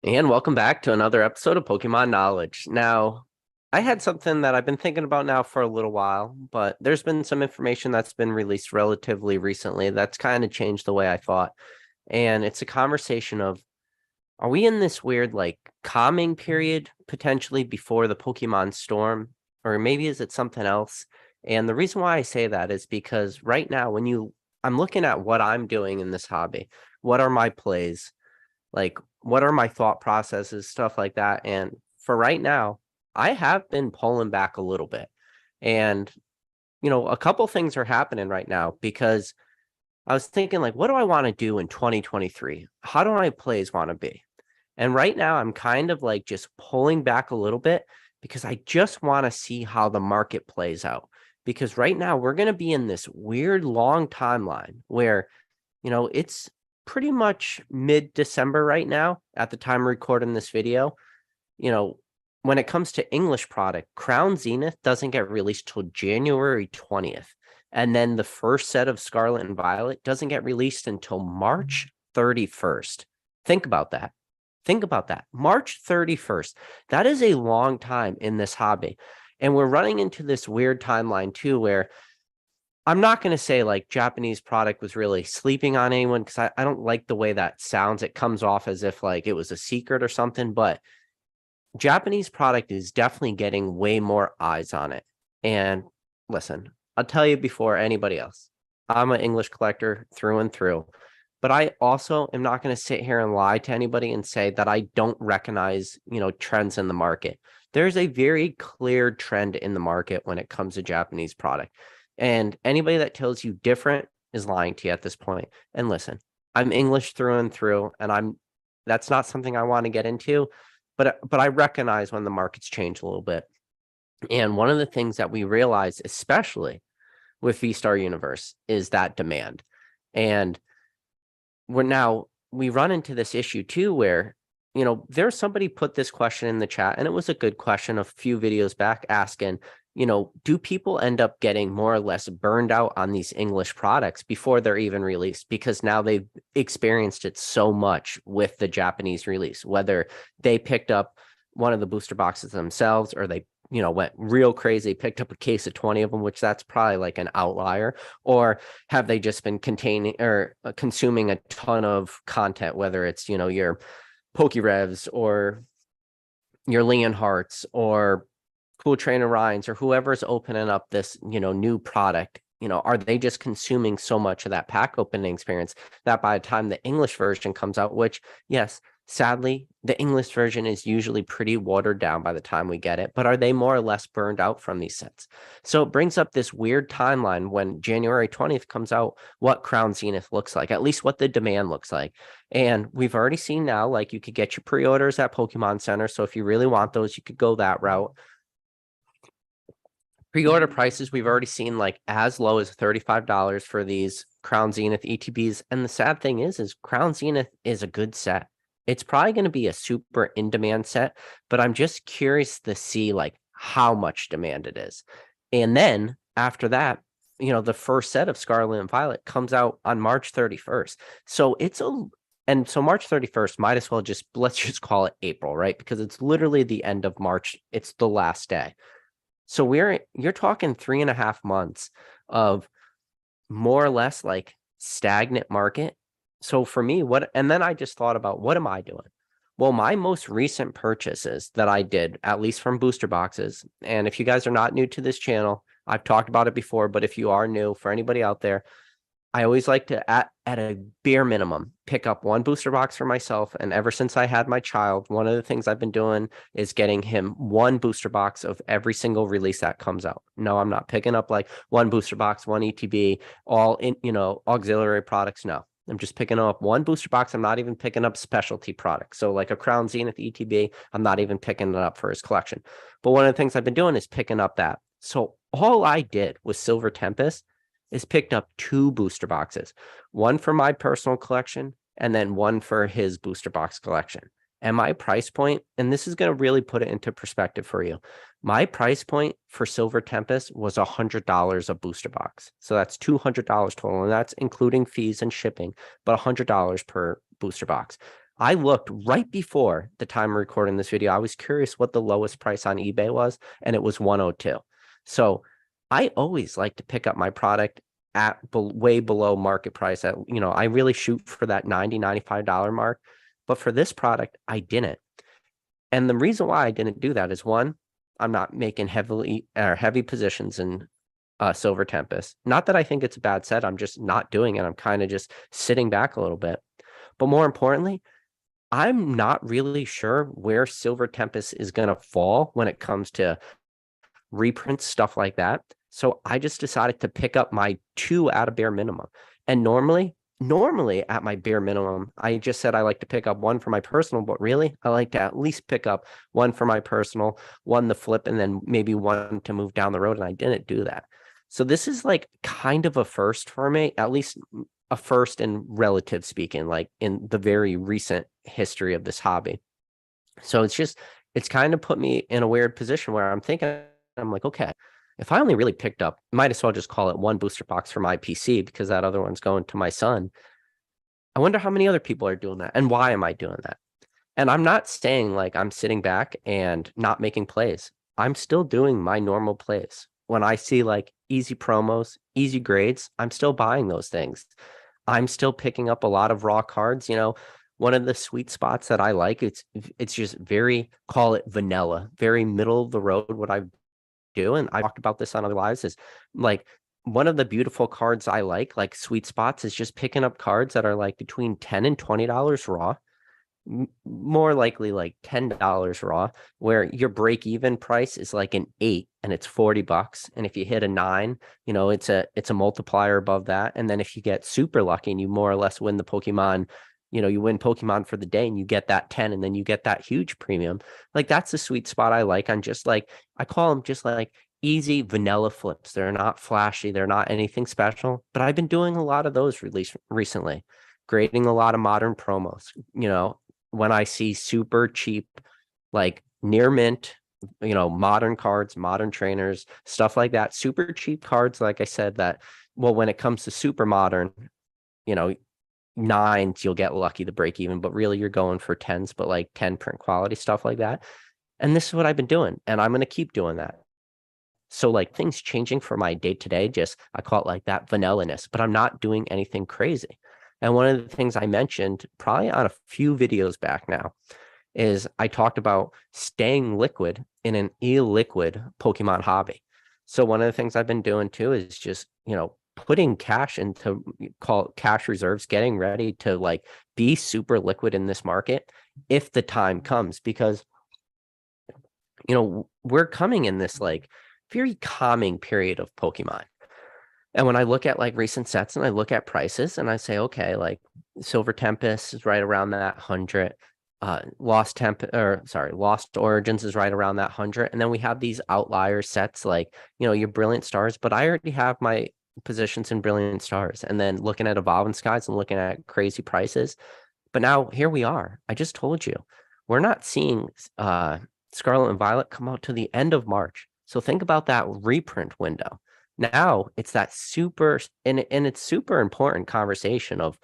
And welcome back to another episode of Pokemon Knowledge. Now, I had something that I've been thinking about now for a little while, but there's been some information that's been released relatively recently that's kind of changed the way I thought. And it's a conversation of, are we in this weird like calming period potentially before the Pokemon storm? Or maybe is it something else? And the reason why I say that is because right now, I'm looking at what I'm doing in this hobby, what are my plays? Like, what are my thought processes, stuff like that. And for right now, I have been pulling back a little bit. And, a couple things are happening right now because I was thinking, like, what do I want to do in 2023? How do my plays want to be? And right now, I'm kind of like just pulling back a little bit because I just want to see how the market plays out. Because right now, we're going to be in this weird long timeline where it's pretty much mid-December right now at the time of recording this video. You know, when it comes to English product, Crown Zenith doesn't get released till January 20th. And then the first set of Scarlet and Violet doesn't get released until March 31st. Think about that. Think about that. March 31st. That is a long time in this hobby. And we're running into this weird timeline too, where I'm not going to say like Japanese product was really sleeping on anyone because I don't like the way that sounds. It comes off as if like it was a secret or something, but Japanese product is definitely getting way more eyes on it. And listen, I'll tell you before anybody else, I'm an English collector through and through, but I also am not going to sit here and lie to anybody and say that I don't recognize, trends in the market. There's a very clear trend in the market when it comes to Japanese product. And anybody that tells you different is lying to you at this point. And listen, I'm English through and through, and that's not something I want to get into, but I recognize when the markets change a little bit. And one of the things that we realize, especially with V-Star Universe, is that demand. And we run into this issue too, where there's somebody put this question in the chat, and it was a good question a few videos back asking, do people end up getting more or less burned out on these English products before they're even released? Because now they've experienced it so much with the Japanese release, whether they picked up one of the booster boxes themselves or they went real crazy, picked up a case of 20 of them, which that's probably like an outlier, or have they just been containing or consuming a ton of content, whether it's, your Pokerevs or your Leonharts or Cool Trainer Ryans or whoever's opening up this, new product, are they just consuming so much of that pack opening experience that by the time the English version comes out, which, yes, sadly, the English version is usually pretty watered down by the time we get it, but are they more or less burned out from these sets? So it brings up this weird timeline when January 20th comes out, what Crown Zenith looks like, at least what the demand looks like. And we've already seen now, like you could get your pre-orders at Pokemon Center. So if you really want those, you could go that route. Pre-order prices, we've already seen like as low as $35 for these Crown Zenith ETBs. And the sad thing is Crown Zenith is a good set. It's probably going to be a super in-demand set, but I'm just curious to see like how much demand it is. And then after that, the first set of Scarlet and Violet comes out on March 31st. So so March 31st might as well let's just call it April, right? Because it's literally the end of March. It's the last day. So you're talking 3.5 months of more or less like stagnant market. So for me, and then I just thought about, what am I doing? Well, my most recent purchases that I did, at least from booster boxes, and if you guys are not new to this channel, I've talked about it before, but if you are new, for anybody out there, I always like to, at a bare minimum, pick up one booster box for myself. And ever since I had my child, one of the things I've been doing is getting him one booster box of every single release that comes out. No, I'm not picking up like one booster box, one ETB, all in, auxiliary products. No, I'm just picking up one booster box. I'm not even picking up specialty products. So like a Crown Zenith ETB, I'm not even picking it up for his collection. But one of the things I've been doing is picking up that. So all I did with Silver Tempest is picked up 2 booster boxes, one for my personal collection and then one for his booster box collection. And my price point, and this is going to really put it into perspective for you. My price point for Silver Tempest was $100 a booster box. So that's $200 total, and that's including fees and shipping, but $100 per booster box. I looked right before the time of recording this video. I was curious what the lowest price on eBay was, and it was 102. So I always like to pick up my product at way below market price. At, I really shoot for that $90-$95 mark. But for this product, I didn't. And the reason why I didn't do that is, one, I'm not making heavy positions in Silver Tempest. Not that I think it's a bad set. I'm just not doing it. I'm kind of just sitting back a little bit. But more importantly, I'm not really sure where Silver Tempest is going to fall when it comes to reprints, stuff like that. So I just decided to pick up my 2 at a bare minimum. And normally at my bare minimum, I just said I like to pick up 1 for my personal, but really I like to at least pick up 1 for my personal, 1 to flip, and then maybe 1 to move down the road. And I didn't do that. So this is like kind of a first for me, at least a first in relative speaking, like in the very recent history of this hobby. So it's kind of put me in a weird position where I'm like, okay, if I only really picked up, might as well just call it 1 booster box for my PC, because that other one's going to my son. I wonder how many other people are doing that, and why am I doing that? And I'm not saying like I'm sitting back and not making plays. I'm still doing my normal plays. When I see like easy promos, easy grades, I'm still buying those things. I'm still picking up a lot of raw cards. One of the sweet spots that I like, it's just very, call it vanilla, very middle of the road. What I do, and I talked about this on other lives, is like one of the beautiful cards I like sweet spots, is just picking up cards that are like between $10 and $20 raw. More likely like $10 raw, where your break even price is like an 8 and it's $40. And if you hit a 9, it's a multiplier above that. And then if you get super lucky and you more or less win the Pokemon, you win Pokemon for the day and you get that 10, and then you get that huge premium. Like that's the sweet spot I like. On just like, I call them just like easy vanilla flips. They're not flashy, they're not anything special, but I've been doing a lot of those recently, grading a lot of modern promos. When I see super cheap, like near mint, modern cards, modern trainers, stuff like that, super cheap cards, like I said, that, well, when it comes to super modern, 9s, you'll get lucky to break even, but really you're going for 10s, but like 10 print quality, stuff like that. And this is what I've been doing, and I'm going to keep doing that. So like things changing for my day to day, just I call it like that vanilla-ness, but I'm not doing anything crazy. And one of the things I mentioned probably on a few videos back now is I talked about staying liquid in an illiquid Pokemon hobby. So one of the things I've been doing too is just, putting cash into, call it cash reserves, getting ready to like be super liquid in this market if the time comes, because, we're coming in this like very calming period of Pokemon. And when I look at like recent sets and I look at prices and I say, okay, like Silver Tempest is right around that 100. Lost Origins is right around that 100. And then we have these outlier sets like, your Brilliant Stars, but I already have my positions in Brilliant Stars. And then looking at Evolving Skies and looking at crazy prices. But now here we are. I just told you, we're not seeing Scarlet and Violet come out to the end of March. So think about that reprint window. Now it's that super, and it's super important conversation of,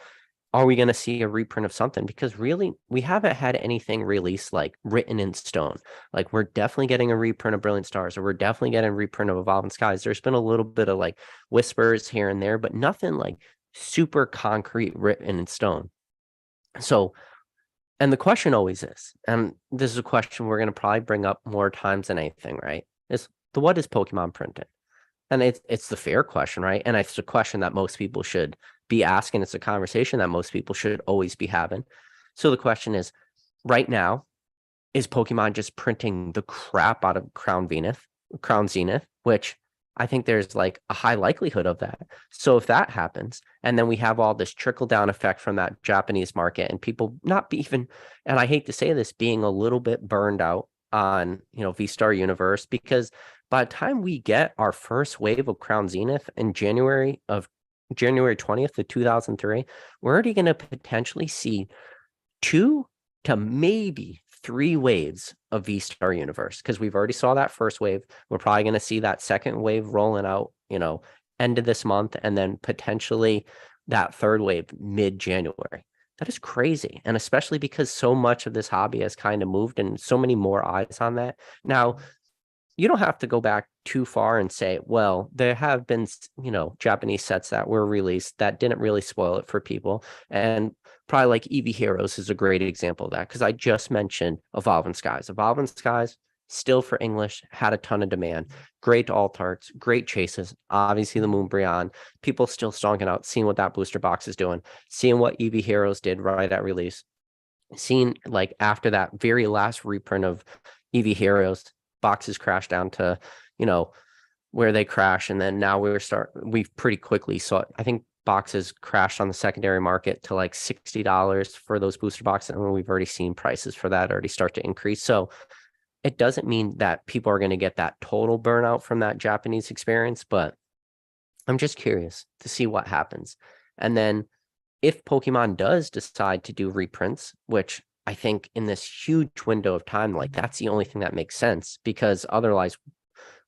are we going to see a reprint of something? Because really, we haven't had anything released like written in stone. Like we're definitely getting a reprint of Brilliant Stars, or we're definitely getting a reprint of Evolving Skies. There's been a little bit of like whispers here and there, but nothing like super concrete written in stone. So, and the question always is, and this is a question we're going to probably bring up more times than anything, right? Is what is Pokemon printed? And it's the fair question, right? And it's a question that most people should be asking. It's a conversation that most people should always be having. So the question is, right now, is Pokemon just printing the crap out of Crown Zenith, which I think there's like a high likelihood of that. So if that happens, and then we have all this trickle down effect from that Japanese market, and people not be even, and I hate to say this, being a little bit burned out on, V-Star Universe, because by the time we get our first wave of Crown Zenith in January 20th of 2003, we're already going to potentially see 2 to maybe 3 waves of V-Star Universe, because we've already saw that first wave. We're probably going to see that second wave rolling out, end of this month, and then potentially that third wave mid-January. That is crazy. And especially because so much of this hobby has kind of moved and so many more eyes on that. Now, you don't have to go back too far and say, well, there have been, Japanese sets that were released that didn't really spoil it for people. And probably like EV Heroes is a great example of that, because I just mentioned Evolving Skies. Evolving Skies, still for English, had a ton of demand. Great alt arts, great chases. Obviously, the Moonbreon, people still stonking out, seeing what that booster box is doing, seeing what EV Heroes did right at release, seeing like after that very last reprint of EV Heroes, boxes crash down to, where they crash. And then now we pretty quickly saw, I think boxes crashed on the secondary market to like $60 for those booster boxes. And we've already seen prices for that already start to increase. So it doesn't mean that people are going to get that total burnout from that Japanese experience, but I'm just curious to see what happens. And then if Pokemon does decide to do reprints, which I think in this huge window of time, like that's the only thing that makes sense, because otherwise,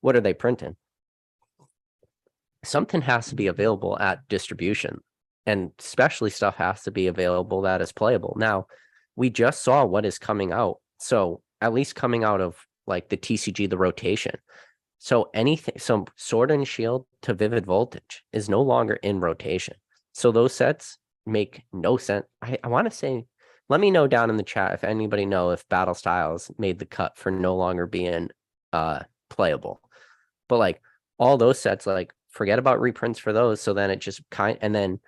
what are they printing? Something has to be available at distribution, and especially stuff has to be available that is playable. Now, we just saw what is coming out. So at least coming out of like the TCG, the rotation. So anything, so Sword and Shield to Vivid Voltage is no longer in rotation. So those sets make no sense. I want to say, let me know down in the chat if anybody know if Battle Styles made the cut for no longer being playable. But like all those sets, like forget about reprints for those. So then it just and then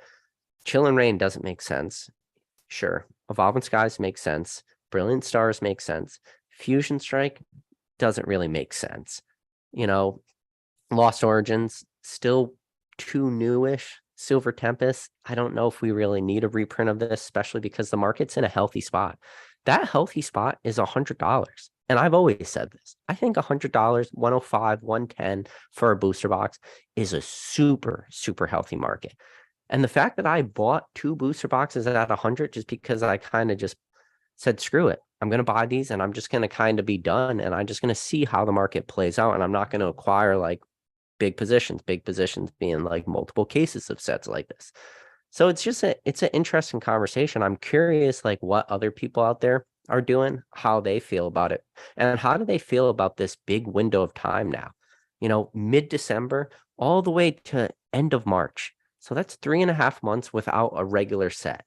Chill and Rain doesn't make sense. Sure. Evolving Skies makes sense. Brilliant Stars makes sense. Fusion Strike doesn't really make sense. Lost Origins, still too newish. Silver Tempest, I don't know if we really need a reprint of this, especially because the market's in a healthy spot. That healthy spot is $100. And I've always said this. I think $100, 105, 110 for a booster box is a super, super healthy market. And the fact that I bought 2 booster boxes at 100 just because I kind of just said, screw it. I'm going to buy these and I'm just going to kind of be done. And I'm just going to see how the market plays out. And I'm not going to acquire like big positions being like multiple cases of sets like this. So it's an interesting conversation. I'm curious like what other people out there are doing, how they feel about it, and how do they feel about this big window of time now, mid-December all the way to end of March. So that's 3.5 months without a regular set.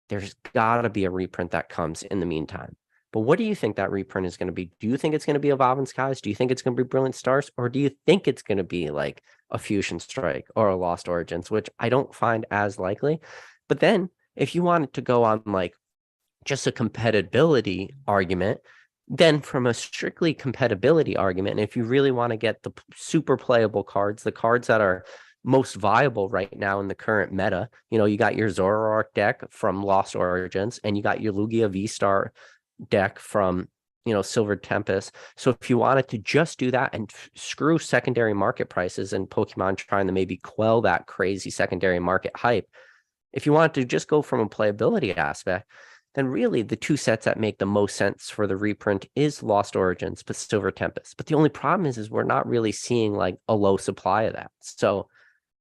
There's got to be a reprint that comes in the meantime. But what do you think that reprint is going to be? Do you think it's going to be Evolving Skies? Do you think it's going to be Brilliant Stars? Or do you think it's going to be like a Fusion Strike or a Lost Origins, which I don't find as likely? But then if you wanted to go on like just a compatibility argument, then from a strictly compatibility argument, and if you really want to get the super playable cards, the cards that are most viable right now in the current meta, you got your Zoroark deck from Lost Origins, and you got your Lugia V-Star deck from Silver Tempest. So if you wanted to just do that and screw secondary market prices and Pokemon trying to maybe quell that crazy secondary market hype, if you wanted to just go from a playability aspect, then really the 2 sets that make the most sense for the reprint is Lost Origins but Silver Tempest. But the only problem is we're not really seeing like a low supply of that. So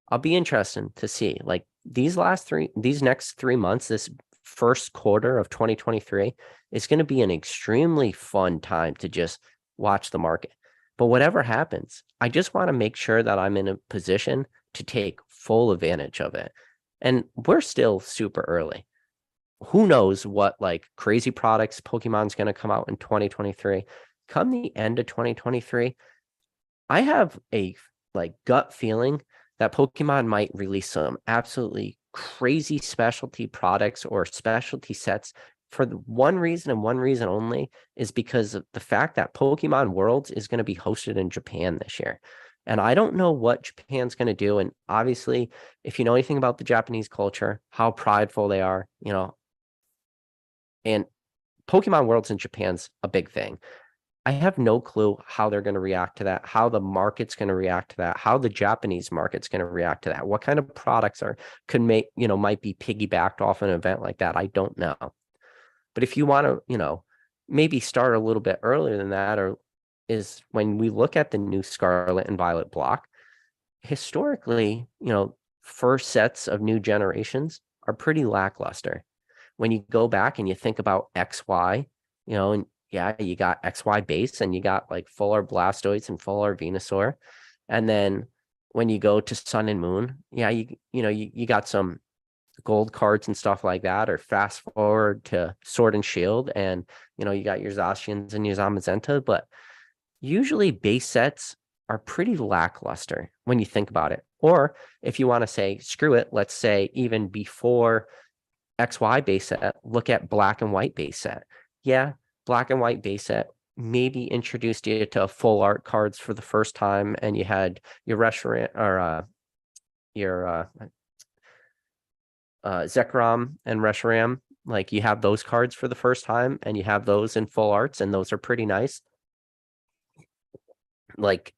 I'll be interested to see like these next 3 months, this first quarter of 2023 is going to be an extremely fun time to just watch the market. But whatever happens, I just want to make sure that I'm in a position to take full advantage of it. And we're still super early. Who knows what like crazy products Pokemon's going to come out in 2023. Come the end of 2023, I have a like gut feeling that Pokemon might release some absolutely crazy specialty products or specialty sets for the one reason and one reason only, is because of the fact that Pokemon Worlds is going to be hosted in Japan this year. And I don't know what Japan's going to do. And obviously, if you know anything about the Japanese culture, how prideful they are, and Pokemon Worlds in Japan's a big thing. I have no clue how they're going to react to that, how the market's going to react to that, how the Japanese market's going to react to that, what kind of products might be piggybacked off an event like that. I don't know. But if you want to, maybe start a little bit earlier than that, or is when we look at the new Scarlet and Violet block, historically, first sets of new generations are pretty lackluster. when you go back and you think about XY, and yeah, you got XY base and you got like full art Blastoise and full art Venusaur. And then when you go to Sun and Moon, yeah, you got some gold cards and stuff like that, or fast forward to Sword and Shield, and you got your Zacians and your Zamazenta, but usually base sets are pretty lackluster when you think about it. Or if you want to say, screw it, let's say even before XY base set, look at black and white base set. Yeah, black and white base set maybe introduced you to full art cards for the first time, and you had your Reshiram or your Zekrom and Reshiram. Like you have those cards for the first time, and you have those in full arts, and those are pretty nice. Like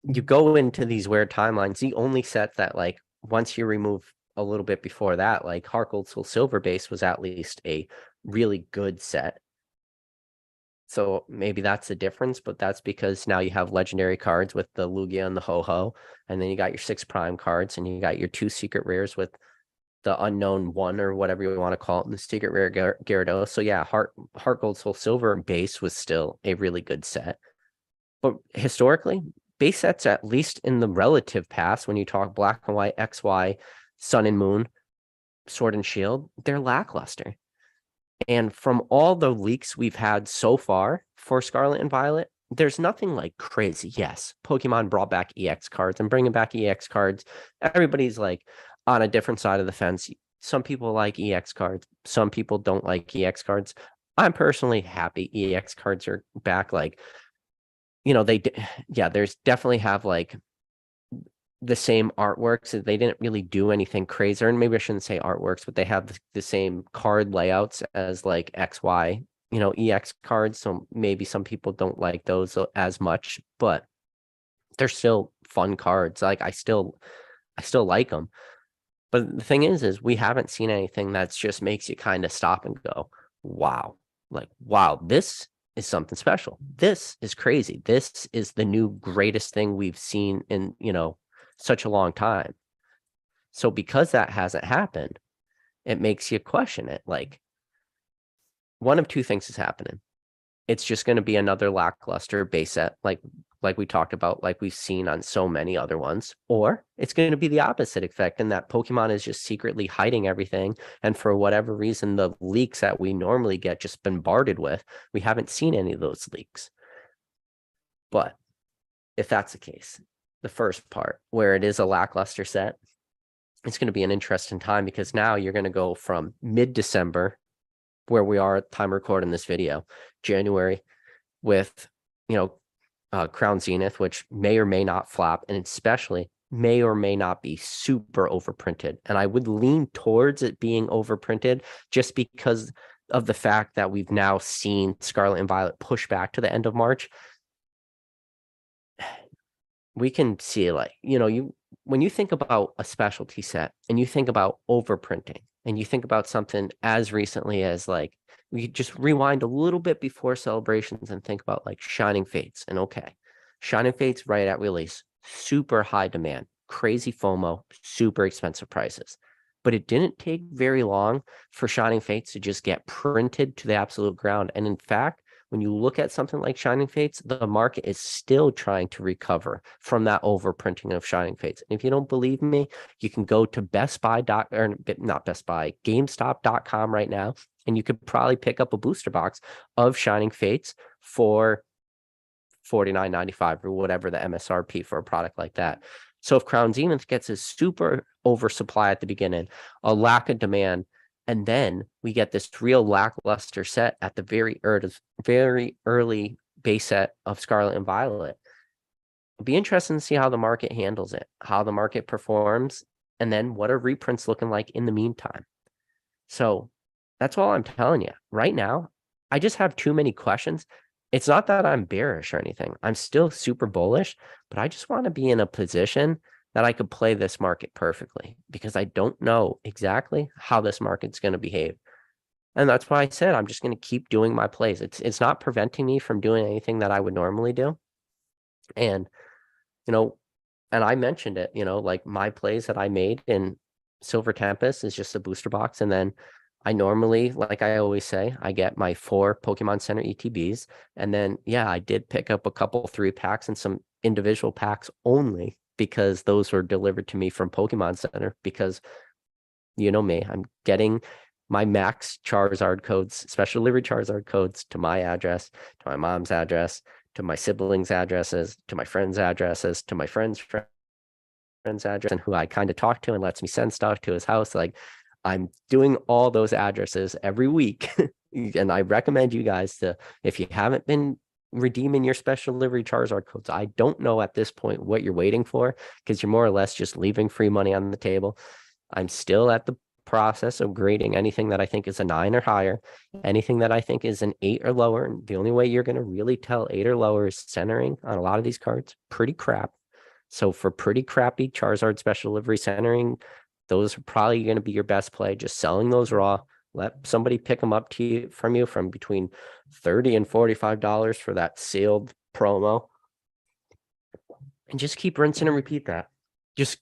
you go into these weird timelines, the only set that like once you remove a little bit before that, like Heart Gold Soul Silver base was at least a really good set. So maybe that's the difference, but that's because now you have legendary cards with the Lugia and the Ho-Ho, and then you got your 6 prime cards, and you got your 2 secret rares with the unknown 1 or whatever you want to call it, and the secret rare Gyarados. So yeah, Heart Gold Soul Silver base was still a really good set. But historically, base sets, at least in the relative past, when you talk black and white, XY, Sun and Moon, Sword and Shield, they're lackluster. And from all the leaks we've had so far for Scarlet and Violet, there's nothing like crazy. Yes, Pokemon brought back EX cards, and bringing back EX cards, everybody's like on a different side of the fence. Some people like EX cards. Some people don't like EX cards. I'm personally happy EX cards are back. Like, there's definitely have like the same artworks. They didn't really do anything crazy, and maybe I shouldn't say artworks, but they have the same card layouts as like XY, EX cards. So maybe some people don't like those as much, but they're still fun cards. Like I still like them. But the thing is we haven't seen anything that's just makes you kind of stop and go, wow, like, wow, this is something special. This is crazy. This is the new greatest thing we've seen in, such a long time. So because that hasn't happened, it makes you question it. Like, one of two things is happening. It's just going to be another lackluster base set, like we talked about, like we've seen on so many other ones, or it's going to be the opposite effect, and that Pokemon is just secretly hiding everything, and for whatever reason, the leaks that we normally get just bombarded with, we haven't seen any of those leaks. But if that's the case, the first part where it is a lackluster set, it's going to be an interesting time, because now you're going to go from mid-December, where we are at the time recording this video, January, with Crown Zenith, which may or may not flop, and especially may or may not be super overprinted. And I would lean towards it being overprinted just because of the fact that we've now seen Scarlet and Violet push back to the end of March. We can see, like, when you think about a specialty set and you think about overprinting and you think about something as recently as, like, we just rewind a little bit before celebrations and think about like Shining Fates. And okay, Shining Fates right at release, super high demand, crazy FOMO, super expensive prices. But it didn't take very long for Shining Fates to just get printed to the absolute ground. And in fact, when you look at something like Shining Fates, the market is still trying to recover from that overprinting of Shining Fates. And if you don't believe me, you can go to GameStop.com right now, and you could probably pick up a booster box of Shining Fates for $49.95 or whatever the MSRP for a product like that. So if Crown Zenith gets a super oversupply at the beginning, a lack of demand, and then we get this real lackluster set at the very early base set of Scarlet and Violet, it'll be interesting to see how the market handles it, how the market performs, and then what are reprints looking like in the meantime. So that's all I'm telling you. Right now, I just have too many questions. It's not that I'm bearish or anything. I'm still super bullish, but I just want to be in a position that I could play this market perfectly, because I don't know exactly how this market's going to behave. And that's why I said I'm just going to keep doing my plays. It's not preventing me from doing anything that I would normally do. And, and I mentioned it, like my plays that I made in Silver Tempest is just a booster box. And then I normally, like I always say, I get my 4 Pokemon Center ETBs. And then, yeah, I did pick up a couple 3-packs and some individual packs only because those were delivered to me from Pokemon Center. Because you know me, I'm getting my max Charizard codes, special delivery Charizard codes to my address, to my mom's address, to my siblings' addresses, to my friends' addresses, to my friends' address, and who I kind of talk to and lets me send stuff to his house. Like I'm doing all those addresses every week. And I recommend you guys to, if you haven't been redeeming your special delivery Charizard codes, I don't know at this point what you're waiting for, because you're more or less just leaving free money on the table. I'm still at the process of grading anything that I think is a 9 or higher, anything that I think is an 8 or lower. And the only way you're going to really tell 8 or lower is centering on a lot of these cards. Pretty crap. So for pretty crappy Charizard special delivery centering, those are probably going to be your best play. Just selling those raw. Let somebody pick them up to you from between $30 and $45 for that sealed promo. And just keep rinsing and repeat that. Just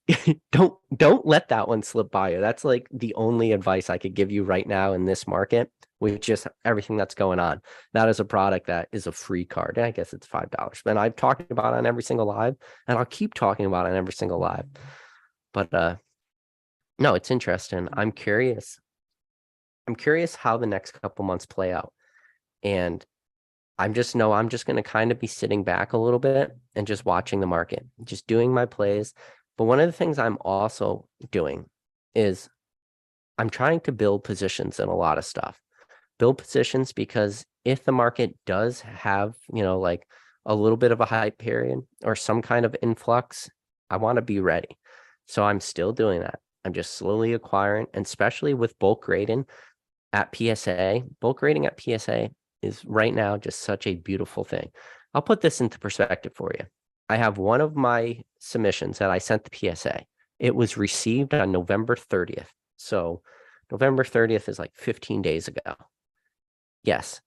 don't let that one slip by you. That's like the only advice I could give you right now in this market with just everything that's going on. That is a product that is a free card. I guess it's $5. And I've talked about it on every single live, and I'll keep talking about it on every single live. But no, it's interesting. I'm curious how the next couple months play out. And I'm just going to kind of be sitting back a little bit and just watching the market, just doing my plays. But one of the things I'm also doing is I'm trying to build positions in a lot of stuff. Build positions because if the market does have, like a little bit of a hype period or some kind of influx, I want to be ready. So I'm still doing that. I'm just slowly acquiring, and especially with bulk grading at PSA. Bulk grading at PSA is right now just such a beautiful thing. I'll put this into perspective for you. I have one of my submissions that I sent to PSA. It was received on November 30th. So November 30th is like 15 days ago. Yes,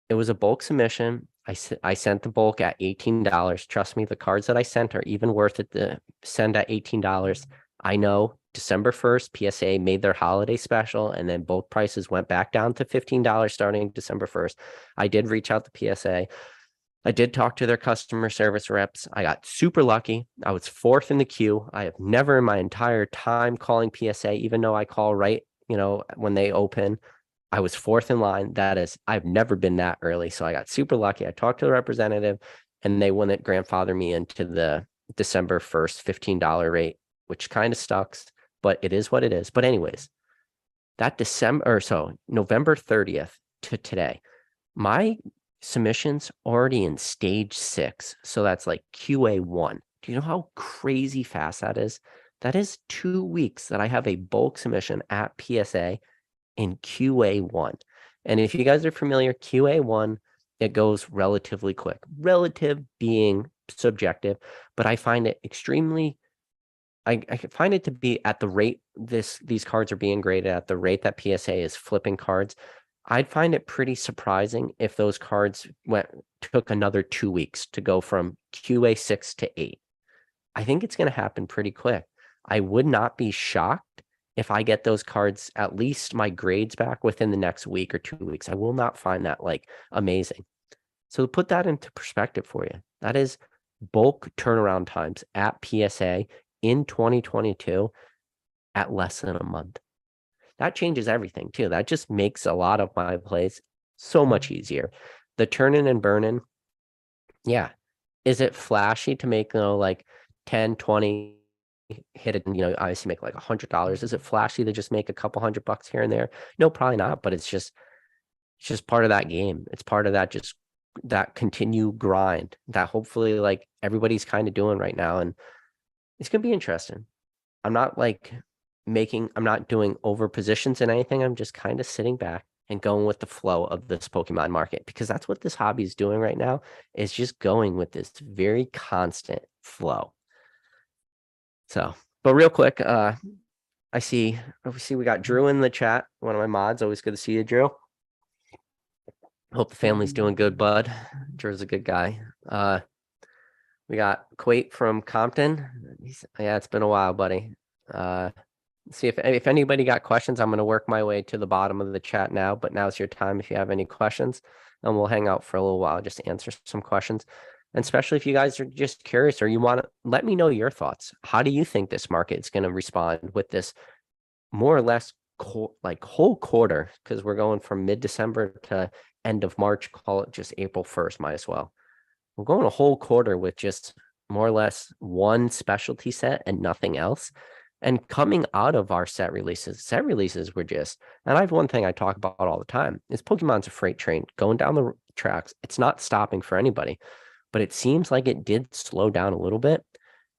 it was a bulk submission. I sent the bulk at $18. Trust me, the cards that I sent are even worth it to send at $18. I know December 1st, PSA made their holiday special, and then bulk prices went back down to $15 starting December 1st. I did reach out to PSA. I did talk to their customer service reps. I got super lucky. I was 4th in the queue. I have never in my entire time calling PSA, even though I call right, when they open, I was 4th in line. That is, I've never been that early. So I got super lucky. I talked to the representative, and they wouldn't grandfather me into the December 1st $15 rate, which kind of sucks, but it is what it is. But anyways, that November 30th to today, my submissions already in stage 6. So that's like QA1. Do you know how crazy fast that is? That is 2 weeks that I have a bulk submission at PSA in QA1. And if you guys are familiar, QA1, it goes relatively quick. Relative being subjective, but I find it extremely, I find it to be at the rate these cards are being graded at, the rate that PSA is flipping cards. I'd find it pretty surprising if those cards took another 2 weeks to go from QA6 to 8. I think it's going to happen pretty quick. I would not be shocked if I get those cards, at least my grades back within the next week or 2 weeks. I will not find that like amazing. So to put that into perspective for you, that is bulk turnaround times at PSA in 2022 at less than a month. That changes everything too. That just makes a lot of my plays so much easier. The turning and burning, yeah. Is it flashy to make, like 10, 20 hit it, obviously make like $100? Is it flashy to just make a couple $100 here and there? No, probably not, but it's just part of that game. It's part of that continued grind that hopefully like everybody's kind of doing right now. And it's going to be interesting. I'm not doing over positions in anything. I'm just kind of sitting back and going with the flow of this Pokemon market, because that's what this hobby is doing right now, is just going with this very constant flow. So, but real quick, we see we got Drew in the chat, one of my mods. Always good to see you, Drew. Hope the family's doing good, bud. Drew's a good guy. We got Quate from Compton. Yeah, it's been a while, buddy. See if anybody got questions. I'm going to work my way to the bottom of the chat now, but now's your time if you have any questions, and we'll hang out for a little while, just answer some questions. And especially if you guys are just curious or you want to let me know your thoughts. How do you think this market is going to respond with this more or less like whole quarter? Because we're going from mid-December to end of March, call it just April 1st, might as well. We're going a whole quarter with just more or less one specialty set and nothing else. And coming out of our set releases were just, and I have one thing I talk about all the time, is Pokemon's a freight train going down the tracks. It's not stopping for anybody, but it seems like it did slow down a little bit.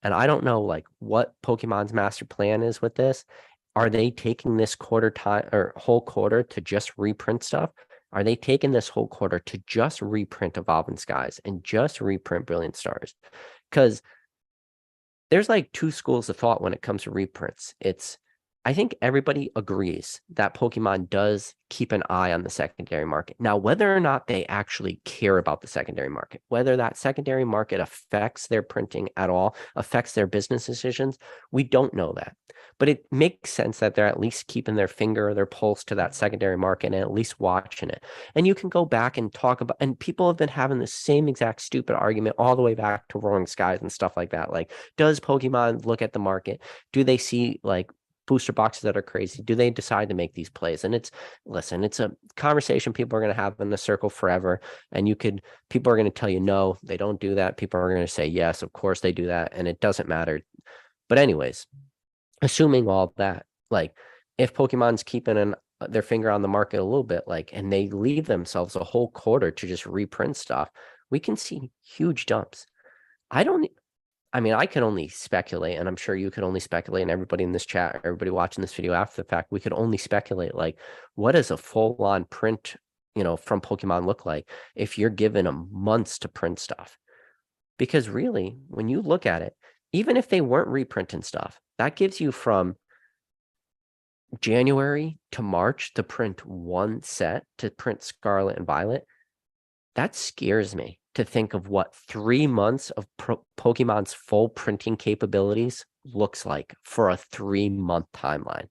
And I don't know like what Pokemon's master plan is with this. Are they taking this quarter time or whole quarter to just reprint stuff? Are they taking this whole quarter to just reprint Evolving Skies and just reprint Brilliant Stars? Because there's like two schools of thought when it comes to reprints. I think everybody agrees that Pokemon does keep an eye on the secondary market. Now, whether or not they actually care about the secondary market, whether that secondary market affects their printing at all, affects their business decisions, we don't know that. But it makes sense that they're at least keeping their finger or their pulse to that secondary market and at least watching it. And you can go back and talk about, and people have been having the same exact stupid argument all the way back to Roaring Skies and stuff like that. Like, does Pokemon look at the market? Do they see like booster boxes that are crazy? Do they decide to make these plays? And it's a conversation people are going to have in the circle forever. And people are going to tell you, no, they don't do that. People are going to say, yes, of course they do that. And it doesn't matter. But anyways, assuming all that, like if Pokemon's keeping their finger on the market a little bit, like, and they leave themselves a whole quarter to just reprint stuff, we can see huge dumps. I can only speculate, and I'm sure you could only speculate, and everybody in this chat, everybody watching this video after the fact, we could only speculate, like, what does a full-on print, from Pokemon look like if you're given them months to print stuff? Because really, when you look at it, even if they weren't reprinting stuff, that gives you from January to March to print one set, to print Scarlet and Violet. That scares me to think of what 3 months of Pokemon's full printing capabilities looks like for a 3-month timeline.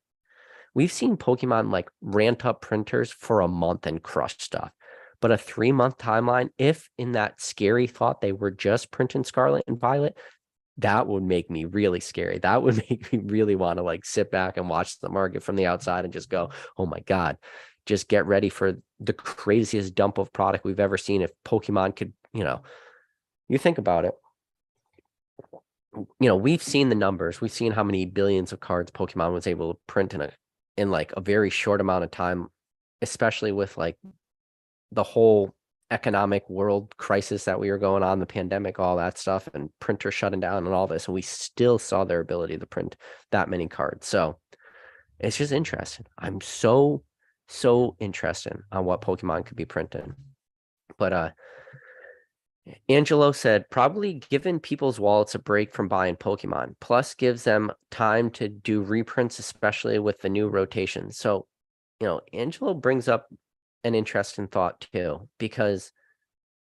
We've seen Pokemon like rant up printers for a month and crush stuff. But a 3-month timeline, if in that scary thought they were just printing Scarlet and Violet, that would make me really scary. That would make me really want to like sit back and watch the market from the outside and just go, oh my God, just get ready for the craziest dump of product we've ever seen. If Pokemon could, you think about it, we've seen the numbers. We've seen how many billions of cards Pokemon was able to print in like a very short amount of time, especially with like the whole economic world crisis that we were going on, the pandemic, all that stuff, and printers shutting down and all this. And we still saw their ability to print that many cards. So it's just interesting. I'm so interested on what Pokemon could be printing. But Angelo said, probably giving people's wallets a break from buying Pokemon, plus gives them time to do reprints, especially with the new rotation. So, Angelo brings up an interesting thought too, because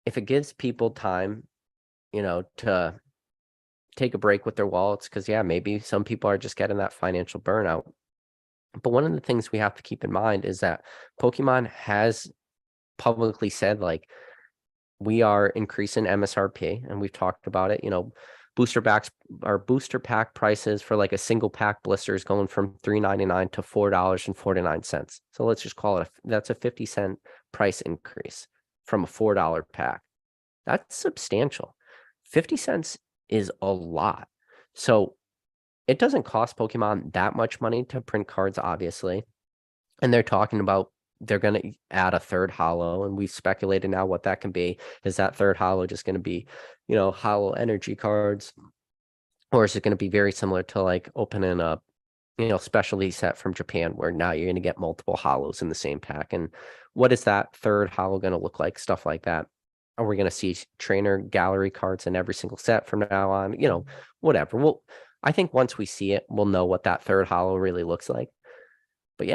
if it gives people time, to take a break with their wallets, because maybe some people are just getting that financial burnout. But one of the things we have to keep in mind is that Pokemon has publicly said, like, we are increasing MSRP, and we've talked about it. Booster pack prices for like a single pack blister is going from $3.99 to $4.49. So let's just call it that's a 50-cent price increase from a $4 pack. That's substantial. 50 cents is a lot. So it doesn't cost Pokemon that much money to print cards, obviously. And they're talking about they're going to add a third holo, and we've speculated now what that can be. Is that third holo just going to be, holo energy cards, or is it going to be very similar to like opening a, specialty set from Japan, where now you're going to get multiple holos in the same pack? And what is that third holo going to look like? Stuff like that. Are we going to see trainer gallery cards in every single set from now on? Whatever. Well, I think once we see it, we'll know what that third holo really looks like. But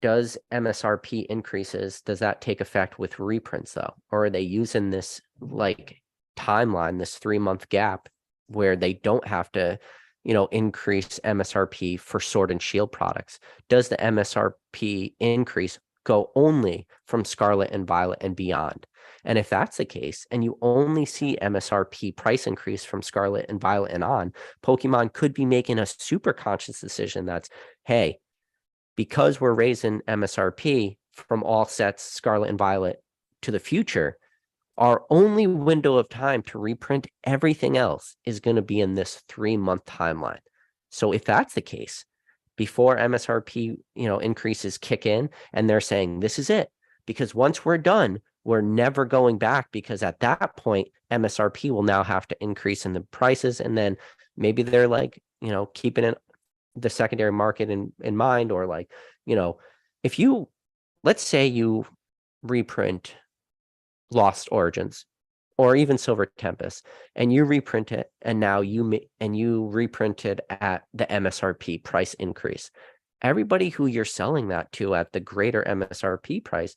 does MSRP increases, does that take effect with reprints though? Or are they using this like timeline, this 3-month gap, where they don't have to increase MSRP for Sword and Shield products? Does the MSRP increase go only from Scarlet and Violet and beyond? And if that's the case, and you only see MSRP price increase from Scarlet and Violet and on, Pokemon could be making a super conscious decision that's, hey, because we're raising MSRP from all sets Scarlet and Violet to the future, our only window of time to reprint everything else is going to be in this 3-month timeline. So if that's the case, before MSRP, increases kick in, and they're saying this is it, because once we're done, we're never going back, because at that point, MSRP will now have to increase in the prices. And then maybe they're like, keeping it the secondary market in mind, or like, if you, let's say you reprint Lost Origins or even Silver Tempest, and you reprint it, and now you reprinted at the MSRP price increase. Everybody who you're selling that to at the greater MSRP price,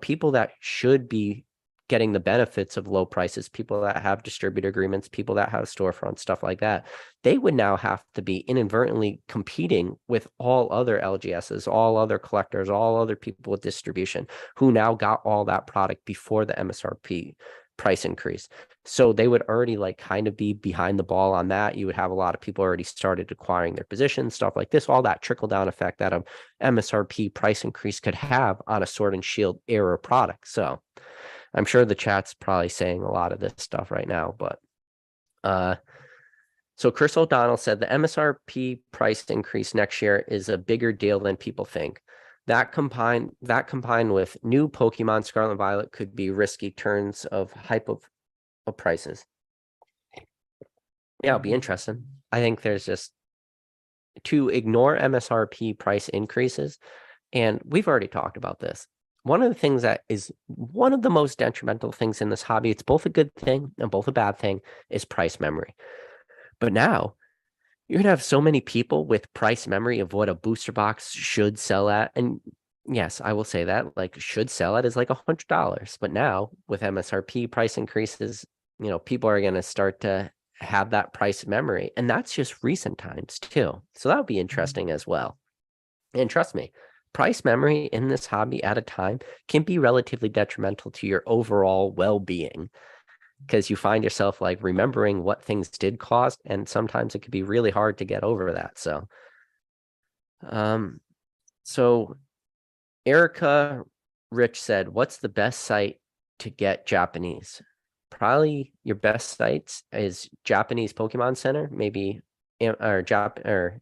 people that should be getting the benefits of low prices, people that have distributor agreements, people that have storefronts, stuff like that, they would now have to be inadvertently competing with all other LGSs, all other collectors, all other people with distribution who now got all that product before the MSRP price increase. So they would already kind of be behind the ball on that. You would have a lot of people already started acquiring their positions, stuff like this, all that trickle down effect that a MSRP price increase could have on a Sword and Shield era product. So I'm sure the chat's probably saying a lot of this stuff right now, but so Chris O'Donnell said the MSRP price increase next year is a bigger deal than people think. That combined with new Pokemon Scarlet and Violet could be risky turns of hype of prices. Yeah, it'll be interesting. I think there's just to ignore MSRP price increases, and we've already talked about this. One of the things that is one of the most detrimental things in this hobby, it's both a good thing and both a bad thing, is price memory. But now you're going to have so many people with price memory of what a booster box should sell at. And yes, I will say that should sell at is $100. But now with MSRP price increases, people are going to start to have that price memory. And that's just recent times too. So that would be interesting as well. And trust me, price memory in this hobby at a time can be relatively detrimental to your overall well-being, because you find yourself remembering what things did cost, and sometimes it could be really hard to get over that. So Erica Rich said, what's the best site to get Japanese? Probably your best sites is Japanese Pokemon Center, maybe, or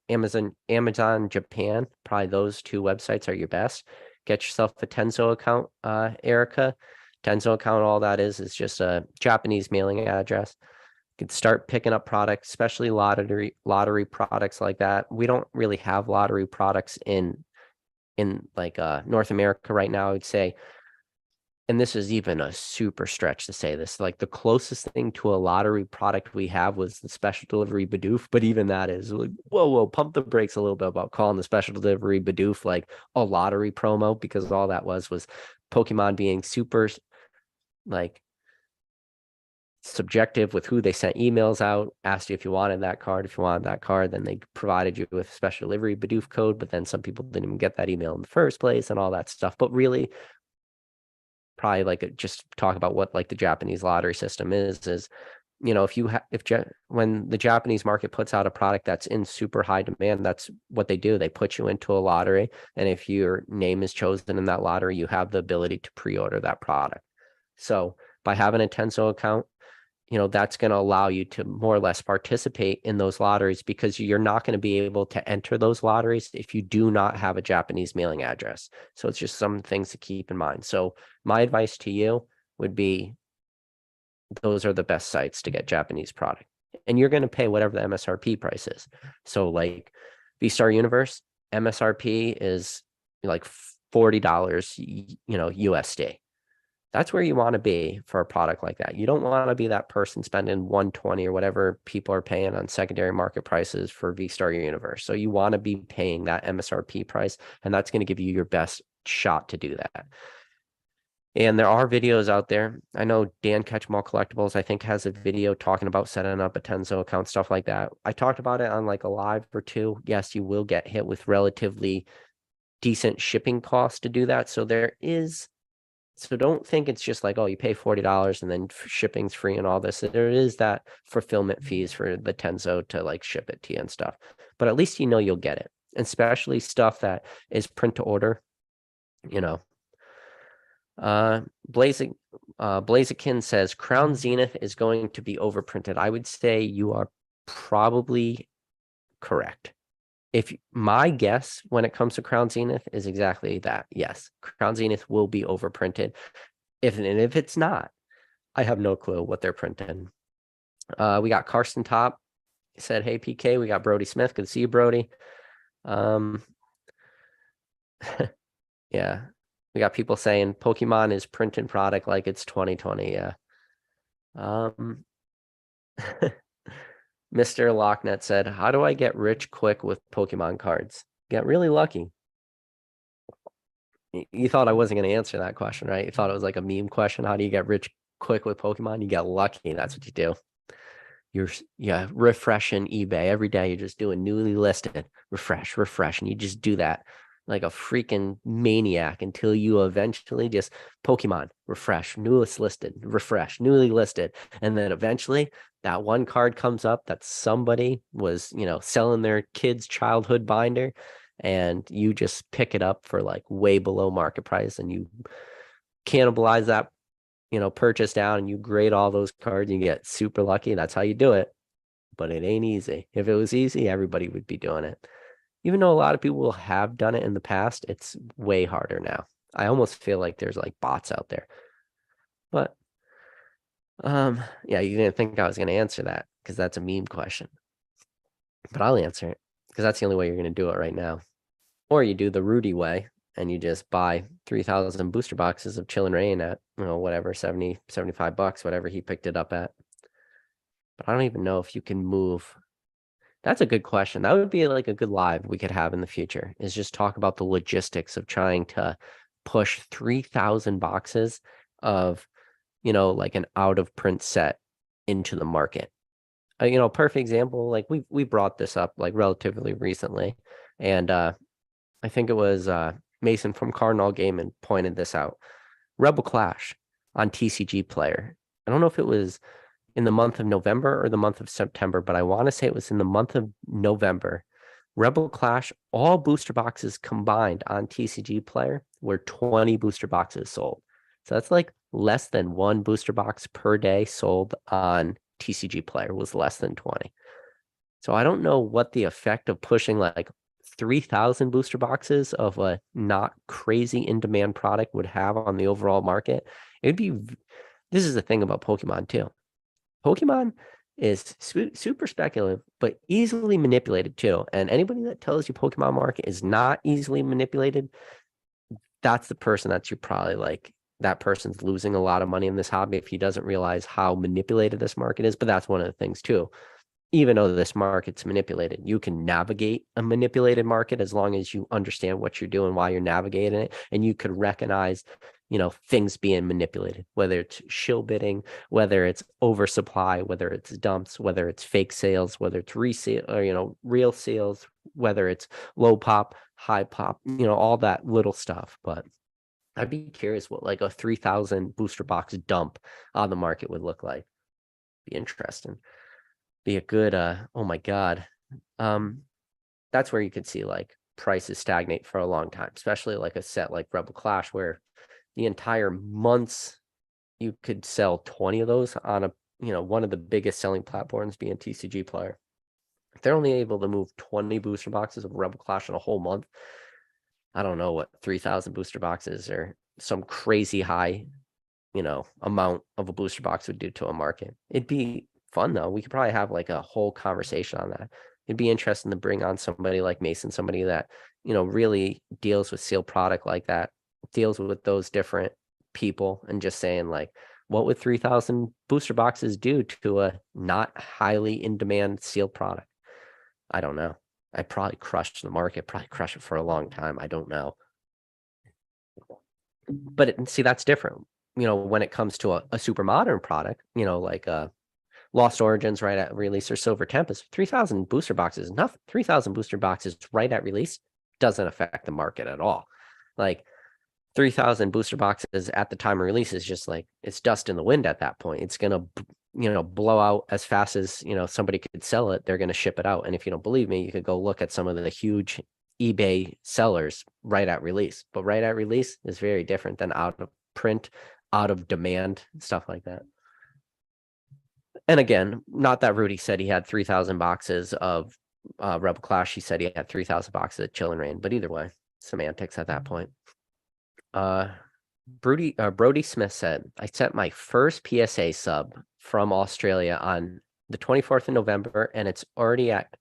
Amazon Japan. Probably those two websites are your best. Get yourself a Tenzo account, Erica. Tenzo account, all that is just a Japanese mailing address. You can start picking up products, especially lottery products like that. We don't really have lottery products in North America right now, I would say. And this is even a super stretch to say this. The closest thing to a lottery product we have was the special delivery Bidoof, but even that is whoa, pump the brakes a little bit about calling the special delivery Bidoof a lottery promo, because all that was Pokemon being super subjective with who they sent emails out, asked you if you wanted that card. If you wanted that card, then they provided you with a special delivery Bidoof code, but then some people didn't even get that email in the first place and all that stuff. But really, probably just talk about what the Japanese lottery system is when the Japanese market puts out a product that's in super high demand, that's what they do. They put you into a lottery, and if your name is chosen in that lottery, you have the ability to pre-order that product. So by having a Tenzo account, that's going to allow you to more or less participate in those lotteries, because you're not going to be able to enter those lotteries if you do not have a Japanese mailing address. So it's just some things to keep in mind. So my advice to you would be, those are the best sites to get Japanese product, and you're going to pay whatever the MSRP price is. So V-Star Universe, MSRP is $40, USD. That's where you want to be for a product like that. You don't want to be that person spending $120 or whatever people are paying on secondary market prices for V-Star Universe. So you want to be paying that MSRP price, and that's going to give you your best shot to do that. And there are videos out there. I know Dan Catchmall Collectibles, I think, has a video talking about setting up a Tenzo account, stuff like that. I talked about it on like a live or two. Yes, you will get hit with relatively decent shipping costs to do that. So don't think it's just like, oh, you pay $40 and then shipping's free and all this. There is that fulfillment fees for the Tenzo to like ship it to you and stuff. But at least you know you'll get it, especially stuff that is print to order, you know. Blaziken says Crown Zenith is going to be overprinted. I would say you are probably correct. If my guess when it comes to Crown Zenith is exactly that, yes, Crown Zenith will be overprinted. If it's not, I have no clue what they're printing. We got Karsten Top said, "Hey PK, we got Brody Smith. Good to see you, Brody." Yeah. We got people saying Pokemon is printing product like it's 2020. Yeah. Mr. Locknet said, "How do I get rich quick with Pokemon cards?" Get really lucky. You thought I wasn't going to answer that question, right? You thought it was like a meme question. How do you get rich quick with Pokemon? You get lucky. That's what you do. You're refreshing eBay every day. You're just doing newly listed, refresh, and you just do that like a freaking maniac until you eventually just Pokemon refresh, newest listed, refresh, newly listed, and then eventually that one card comes up that somebody was, selling their kid's childhood binder, and you just pick it up for like way below market price, and you cannibalize that purchase down, and you grade all those cards, and you get super lucky. That's how you do it. But it ain't easy. If it was easy, everybody would be doing it. Even though a lot of people have done it in the past, it's way harder now. I almost feel like there's like bots out there. But yeah, you didn't think I was going to answer that because that's a meme question. But I'll answer it because that's the only way you're going to do it right now. Or you do the Rudy way and you just buy 3,000 booster boxes of Chill and Rain at, whatever, 70, $75, whatever he picked it up at. But I don't even know if you can move. That's a good question. That would be like a good live we could have in the future, is just talk about the logistics of trying to push 3,000 boxes of, like an out of print set into the market. Perfect example, like we brought this up like relatively recently. And I think it was Mason from Cardinal Gaming pointed this out. Rebel Clash on TCG Player. I don't know if it was in the month of November or the month of September, but I want to say it was in the month of November. Rebel Clash, all booster boxes combined on TCG Player were 20 booster boxes sold. So that's like less than one booster box per day sold on TCG Player was less than 20. So I don't know what the effect of pushing like 3,000 booster boxes of a not crazy in demand product would have on the overall market. This is the thing about Pokemon too. Pokemon is super speculative, but easily manipulated too. And anybody that tells you Pokemon market is not easily manipulated, that's the person that you probably like. That person's losing a lot of money in this hobby if he doesn't realize how manipulated this market is. But that's one of the things too. Even though this market's manipulated, you can navigate a manipulated market as long as you understand what you're doing while you're navigating it, and you could recognize things being manipulated, whether it's shill bidding, whether it's oversupply, whether it's dumps, whether it's fake sales, whether it's resale or real sales, whether it's low pop, high pop, all that little stuff. But I'd be curious what like a 3,000 booster box dump on the market would look like. Be interesting. Be a good oh my god. That's where you could see like prices stagnate for a long time, especially like a set like Rebel Clash, where the entire months you could sell 20 of those on a one of the biggest selling platforms being TCG Player. If they're only able to move 20 booster boxes of Rebel Clash in a whole month, I don't know what 3,000 booster boxes or some crazy high amount of a booster box would do to a market. It'd be fun though. We could probably have like a whole conversation on that. It'd be interesting to bring on somebody like Mason, somebody that really deals with sealed product like that, deals with those different people, and just saying like, what would 3,000 booster boxes do to a not highly in demand sealed product? I don't know. I probably crushed the market, probably crush it for a long time. I don't know. But see, that's different. When it comes to a super modern product, like Lost Origins right at release or Silver Tempest, 3,000 booster boxes is nothing. 3,000 booster boxes right at release doesn't affect the market at all. Like 3,000 booster boxes at the time of release is just like it's dust in the wind at that point. It's gonna blow out as fast as somebody could sell it. They're gonna ship it out. And if you don't believe me, you could go look at some of the huge eBay sellers right at release. But right at release is very different than out of print, out of demand, stuff like that. And again, not that Rudy said he had 3,000 boxes of Rebel Clash. He said he had 3,000 boxes of Chill and Rain. But either way, semantics at that point. Brody Smith said, I sent my first PSA sub from Australia on the 24th of November, and it's already at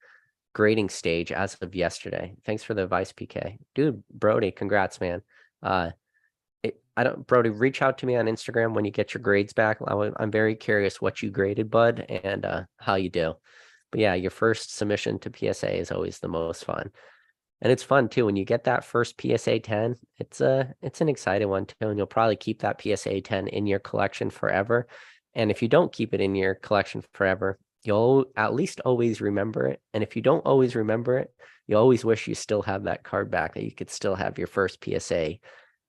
grading stage as of yesterday. Thanks for the advice, PK. Dude, Brody, congrats, man. Brody, reach out to me on Instagram when you get your grades back. I'm very curious what you graded, bud, and how you do. But yeah, your first submission to PSA is always the most fun. And it's fun too when you get that first PSA 10. It's an exciting one too, and you'll probably keep that PSA 10 in your collection forever. And if you don't keep it in your collection forever, you'll at least always remember it. And if you don't always remember it, you always wish you still have that card back, that you could still have your first PSA.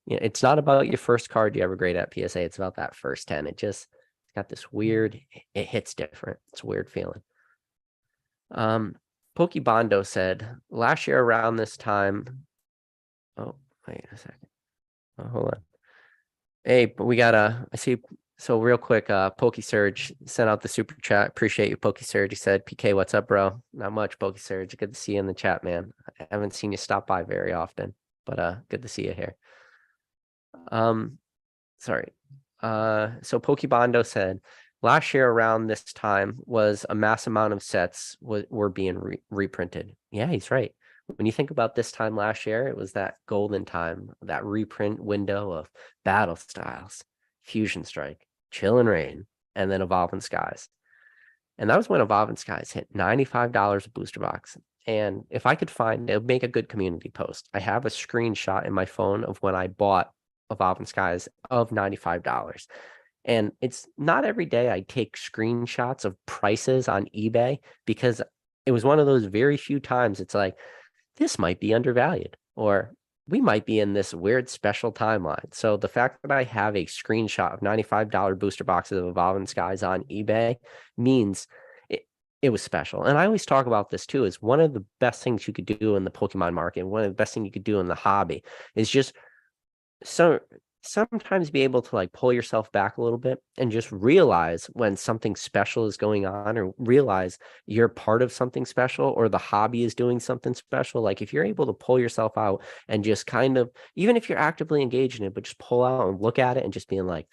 It's not about your first card you ever grade at PSA. It's about that first 10. It's got this weird, it hits different. It's a weird feeling. Pokebondo said, last year around this time. Oh, wait a second. Oh, hold on. Hey, but we got I see. So real quick, PokeSurge sent out the super chat. Appreciate you, PokeSurge. He said, PK, what's up, bro? Not much, PokeSurge. Good to see you in the chat, man. I haven't seen you stop by very often, but good to see you here. Sorry. So Pokebondo said, last year around this time was a mass amount of sets were being reprinted. Yeah, he's right. When you think about this time last year, it was that golden time, that reprint window of Battle Styles, Fusion Strike, Chill and Rain, and then Evolving Skies. And that was when Evolving Skies hit $95 a booster box. And if I could find it, would make a good community post. I have a screenshot in my phone of when I bought Evolving Skies of $95. And it's not every day I take screenshots of prices on eBay, because it was one of those very few times it's like, this might be undervalued, or we might be in this weird special timeline. So the fact that I have a screenshot of $95 booster boxes of Evolving Skies on eBay means it was special. And I always talk about this too, is one of the best things you could do in the Pokemon market, one of the best things you could do in the hobby is just sometimes be able to like pull yourself back a little bit and just realize when something special is going on, or realize you're part of something special, or the hobby is doing something special. Like if you're able to pull yourself out and just kind of, even if you're actively engaged in it, but just pull out and look at it and just being like,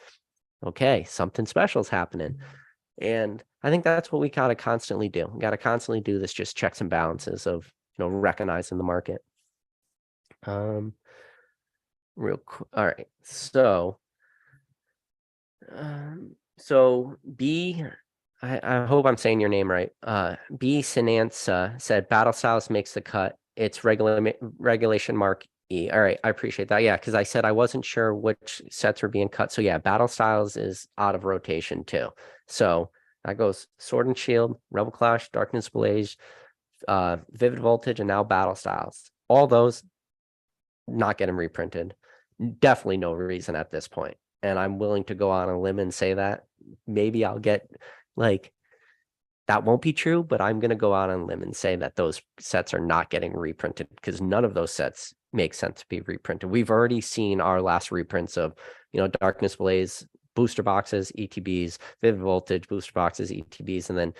okay, something special is happening. And I think that's what we gotta constantly do. We gotta constantly do this, just checks and balances of recognizing the market. Real quick. All right. So B, I hope I'm saying your name right. B Sinanza said Battle Styles makes the cut. It's regulation mark E. All right, I appreciate that. Yeah, because I said I wasn't sure which sets were being cut. So yeah, Battle Styles is out of rotation too. So that goes Sword and Shield, Rebel Clash, Darkness Blaze, Vivid Voltage, and now Battle Styles. All those not getting reprinted. Definitely no reason at this point. And I'm willing to go on a limb and say that maybe I'll get like, that won't be true, but I'm going to go out on a limb and say that those sets are not getting reprinted, because none of those sets make sense to be reprinted. We've already seen our last reprints of, Darkness Blaze, booster boxes, ETBs, Vivid Voltage, booster boxes, ETBs, and then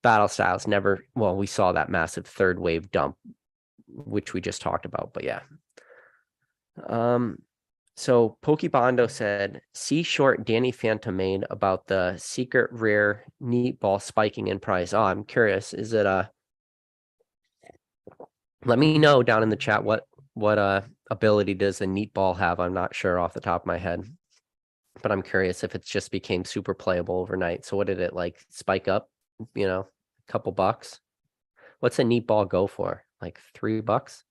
Battle Styles never, well, we saw that massive third wave dump, which we just talked about, but yeah. So Pokebondo said, see short Danny Phantom made about the secret rare neat ball spiking in price. Oh, I'm curious. Is it let me know down in the chat what ability does the neat ball have? I'm not sure off the top of my head, but I'm curious if it just became super playable overnight. So what did it like spike up, a couple bucks? What's a neat ball go for? Like $3, $4,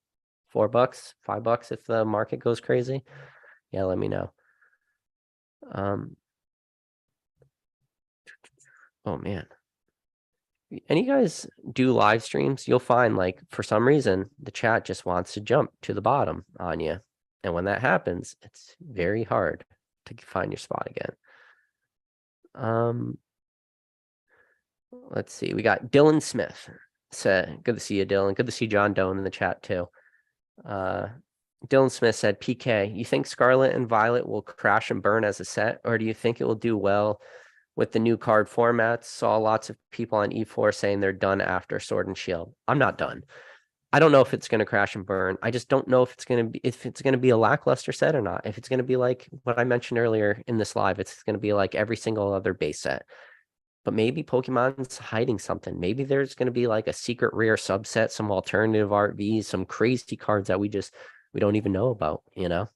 $5 if the market goes crazy? yeah, let me know. Oh man. And you guys do live streams, you'll find like for some reason the chat just wants to jump to the bottom on you. And when that happens, it's very hard to find your spot again. Let's see. We got Dylan Smith. Said, good to see you, Dylan. Good to see John Doe in the chat too. Dylan Smith said, PK, you think Scarlet and Violet will crash and burn as a set, or do you think it will do well with the new card formats? Saw lots of people on E4 saying they're done after Sword and Shield. I'm not done. I don't know if it's going to crash and burn. I just don't know if it's going to be a lackluster set or not. If it's going to be like what I mentioned earlier in this live, it's going to be like every single other base set. But maybe Pokemon's hiding something. Maybe there's going to be like a secret rare subset, some alternative RVs, some crazy cards that we don't even know about, you know?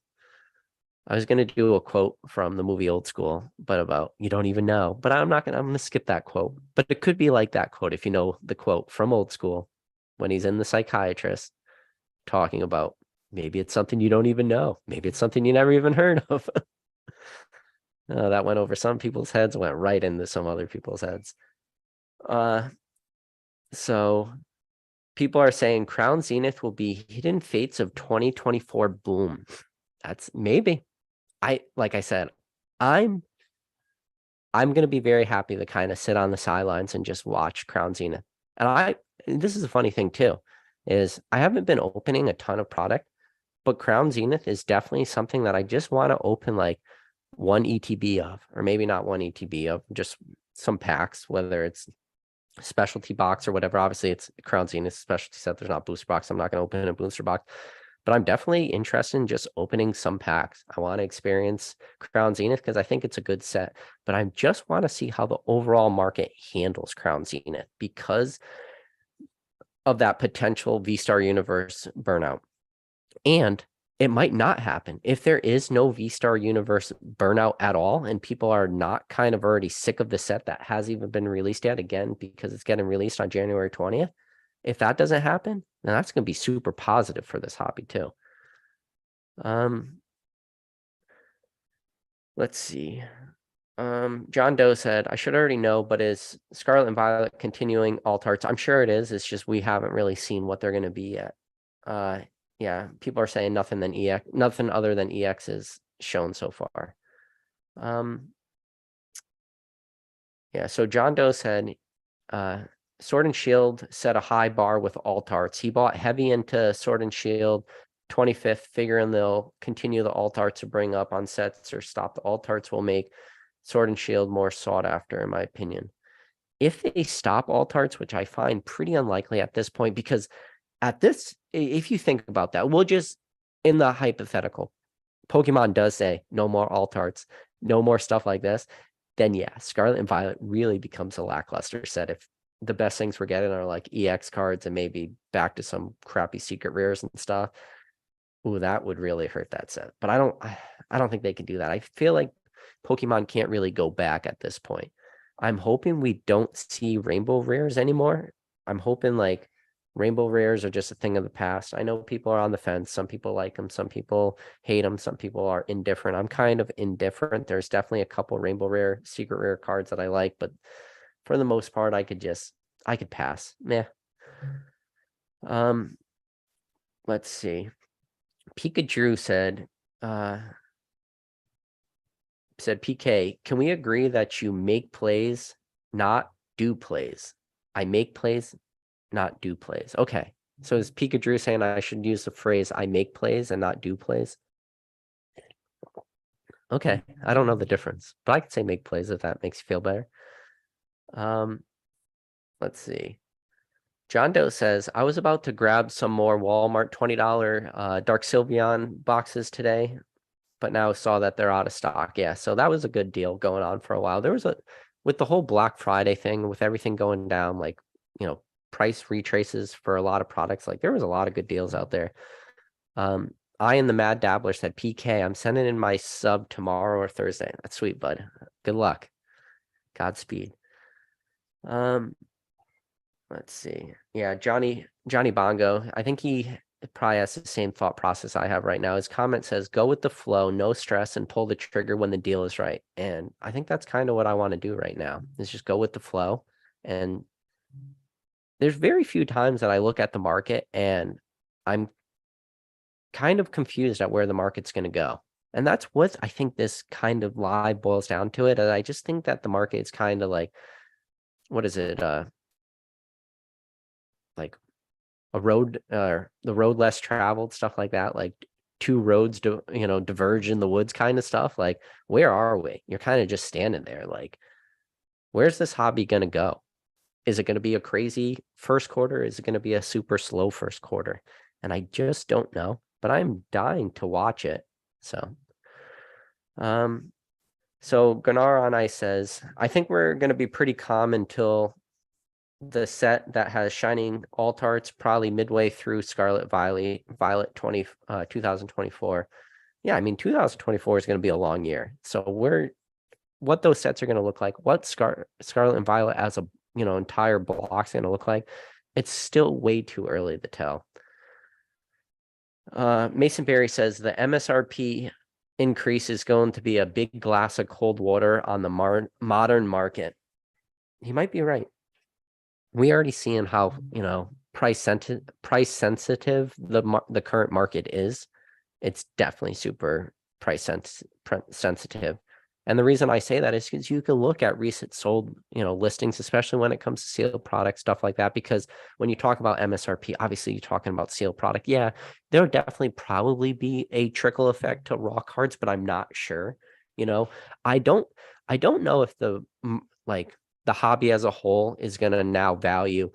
I was going to do a quote from the movie Old School, but about you don't even know. But I'm going to skip that quote. But it could be like that quote if you know the quote from Old School when he's in the psychiatrist talking about maybe it's something you don't even know. Maybe it's something you never even heard of. That went over some people's heads, went right into some other people's heads. So people are saying Crown Zenith will be Hidden Fates of 2024 boom. That's maybe. Like I said, I'm going to be very happy to kind of sit on the sidelines and just watch Crown Zenith. And this is a funny thing too, is I haven't been opening a ton of product, but Crown Zenith is definitely something that I just want to open like one ETB of, or maybe not one ETB of, just some packs, whether it's specialty box or whatever. Obviously it's Crown Zenith specialty set. There's not booster box. I'm not going to open a booster box, but I'm definitely interested in just opening some packs. I want to experience Crown Zenith because I think it's a good set, but I just want to see how the overall market handles Crown Zenith because of that potential V-Star Universe burnout. And it might not happen. If there is no V-Star Universe burnout at all, and people are not kind of already sick of the set that hasn't even been released yet, again, because it's getting released on January 20th, if that doesn't happen, then that's going to be super positive for this hobby too. Let's see. John Doe said, I should already know, but is Scarlet and Violet continuing alt arts? I'm sure it is. It's just we haven't really seen what they're going to be yet. Yeah, people are saying nothing other than EX is shown so far. Yeah, so John Doe said, Sword and Shield set a high bar with alt arts. He bought heavy into Sword and Shield 25th, figuring they'll continue the alt arts to bring up on sets or stop the alt arts will make Sword and Shield more sought after, in my opinion. If they stop alt arts, which I find pretty unlikely at this point, because if you think about that, we'll just, in the hypothetical, Pokemon does say no more alt arts, no more stuff like this, then yeah, Scarlet and Violet really becomes a lackluster set. If the best things we're getting are like EX cards and maybe back to some crappy secret rares and stuff, ooh, that would really hurt that set. But I don't think they can do that. I feel like Pokemon can't really go back at this point. I'm hoping we don't see rainbow rares anymore. I'm hoping like rainbow rares are just a thing of the past. I know people are on the fence. Some people like them. Some people hate them. Some people are indifferent. I'm kind of indifferent. There's definitely a couple rainbow rare, secret rare cards that I like, but for the most part, I could pass. Meh. Let's see. Pikachu said, PK, can we agree that you make plays, not do plays? I make plays, not do plays. Okay. So is Pikachu saying I should use the phrase I make plays and not do plays? Okay. I don't know the difference, but I could say make plays if that makes you feel better. Let's see. John Doe says, I was about to grab some more Walmart $20 Dark Sylveon boxes today, but now saw that they're out of stock. Yeah, so that was a good deal going on for a while. There was with the whole Black Friday thing, with everything going down, like, price retraces for a lot of products, like there was a lot of good deals out there. I and the Mad Dabbler said, PK, I'm sending in my sub tomorrow or Thursday. That's sweet, bud. Good luck. Godspeed. Let's see. Yeah, Johnny Bongo. I think he it probably has the same thought process I have right now. His comment says, go with the flow, no stress, and pull the trigger when the deal is right. And I think that's kind of what I want to do right now, is just go with the flow. And there's very few times that I look at the market and I'm kind of confused at where the market's going to go. And that's what I think this kind of live boils down to it. And I just think that the market is kind of like, what is it? Like a road, the road less traveled, stuff like that. Like two roads diverge in the woods kind of stuff. Like, where are we? You're kind of just standing there. Like, where's this hobby going to go? Is it going to be a crazy first quarter? Is it going to be a super slow first quarter? And I just don't know, but I'm dying to watch it. So, Gunnar on Ice says, I think we're going to be pretty calm until the set that has shining alt arts, probably midway through Scarlet Violet 2024. Yeah, I mean, 2024 is going to be a long year. So what those sets are going to look like, what Scarlet and Violet as a entire block's going to look like, it's still way too early to tell. Mason Berry says the MSRP increase is going to be a big glass of cold water on the modern market. He might be right. We already seeing how price sensitive the current market is. It's definitely super price sensitive. And the reason I say that is because you can look at recent sold, listings, especially when it comes to sealed product, stuff like that. Because when you talk about MSRP, obviously you're talking about sealed product. Yeah, there'll definitely probably be a trickle effect to raw cards, but I'm not sure. I don't know if the hobby as a whole is going to now value,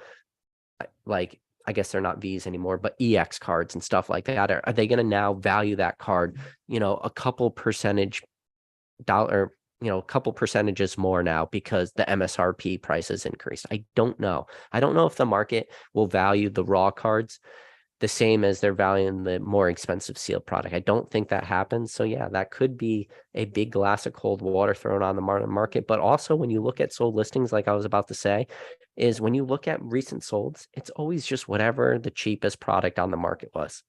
like, I guess they're not Vs anymore, but EX cards and stuff like that. Are they going to now value that card, a couple percentage dollar, a couple percentages more now because the MSRP price has increased? I don't know. I don't know if the market will value the raw cards the same as they're valuing the more expensive sealed product. I don't think that happens. So yeah, that could be a big glass of cold water thrown on the market. But also when you look at sold listings, like I was about to say, is when you look at recent solds, it's always just whatever the cheapest product on the market was.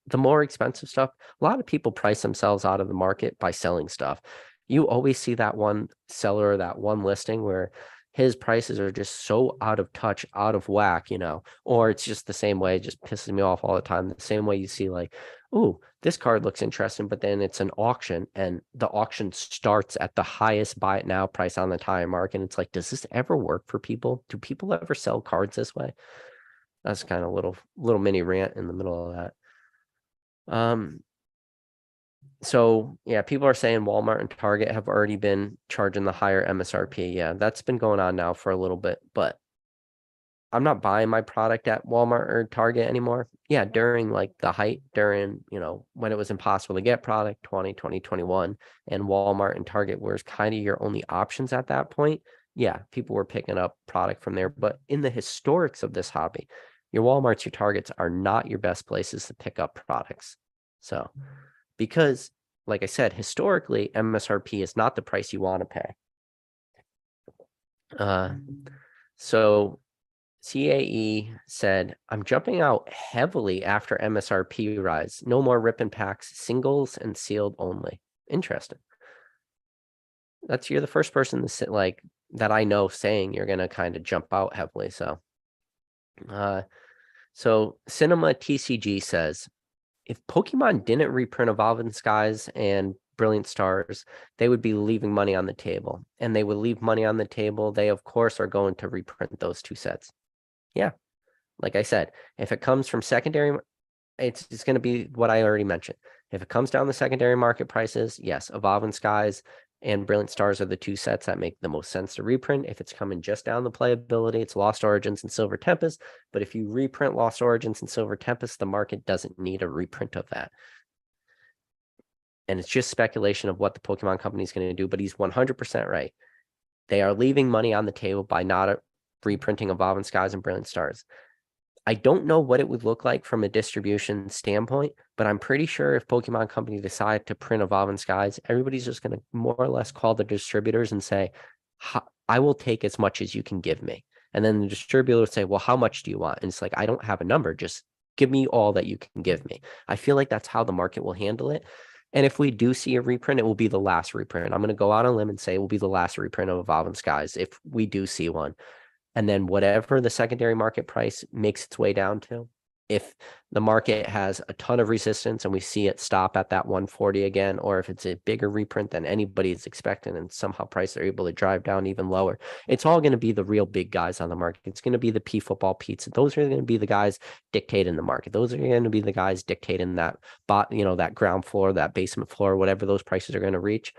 The more expensive stuff, a lot of people price themselves out of the market by selling stuff. You always see that one seller, that one listing where his prices are just so out of touch, out of whack, or it's just the same way. It just pisses me off all the time. The same way you see like, oh, this card looks interesting, but then it's an auction and the auction starts at the highest buy it now price on the entire market. And it's like, does this ever work for people? Do people ever sell cards this way? That's kind of a little mini rant in the middle of that. So yeah, people are saying Walmart and Target have already been charging the higher MSRP. Yeah, that's been going on now for a little bit, but I'm not buying my product at Walmart or Target anymore. Yeah, during like the height, during, when it was impossible to get product, 2021, and Walmart and Target were kind of your only options at that point. Yeah, people were picking up product from there. But in the historics of this hobby, your Walmarts, your Targets are not your best places to pick up products. So, because like I said, historically, MSRP is not the price you want to pay. So CAE said, I'm jumping out heavily after MSRP rise. No more rip and packs, singles and sealed only. Interesting. You're the first person to sit like that I know saying you're gonna kind of jump out heavily. So Cinema TCG says, if Pokemon didn't reprint Evolving Skies and Brilliant Stars, they would be leaving money on the table. And they would leave money on the table. They, of course, are going to reprint those two sets. Yeah. Like I said, if it comes from secondary, it's going to be what I already mentioned. If it comes down the secondary market prices, yes, Evolving Skies and Brilliant Stars are the two sets that make the most sense to reprint. If it's coming just down the playability, it's Lost Origins and Silver Tempest. But if you reprint Lost Origins and Silver Tempest, the market doesn't need a reprint of that. And it's just speculation of what the Pokemon company is going to do, but he's 100% right. They are leaving money on the table by not reprinting Evolving Skies and Brilliant Stars. I don't know what it would look like from a distribution standpoint, but I'm pretty sure if Pokemon Company decide to print Evolving Skies, everybody's just going to more or less call the distributors and say, I will take as much as you can give me. And then the distributor will say, well, how much do you want? And it's like, I don't have a number. Just give me all that you can give me. I feel like that's how the market will handle it. And if we do see a reprint, it will be the last reprint. I'm going to go out on a limb and say it will be the last reprint of Evolving Skies if we do see one. And then whatever the secondary market price makes its way down to, if the market has a ton of resistance and we see it stop at that 140 again, or if it's a bigger reprint than anybody is expecting and somehow prices are able to drive down even lower, it's all going to be the real big guys on the market. It's going to be the P football Pete's. Those are going to be the guys dictating the market. Those are going to be the guys dictating that that ground floor, that basement floor, whatever those prices are going to reach.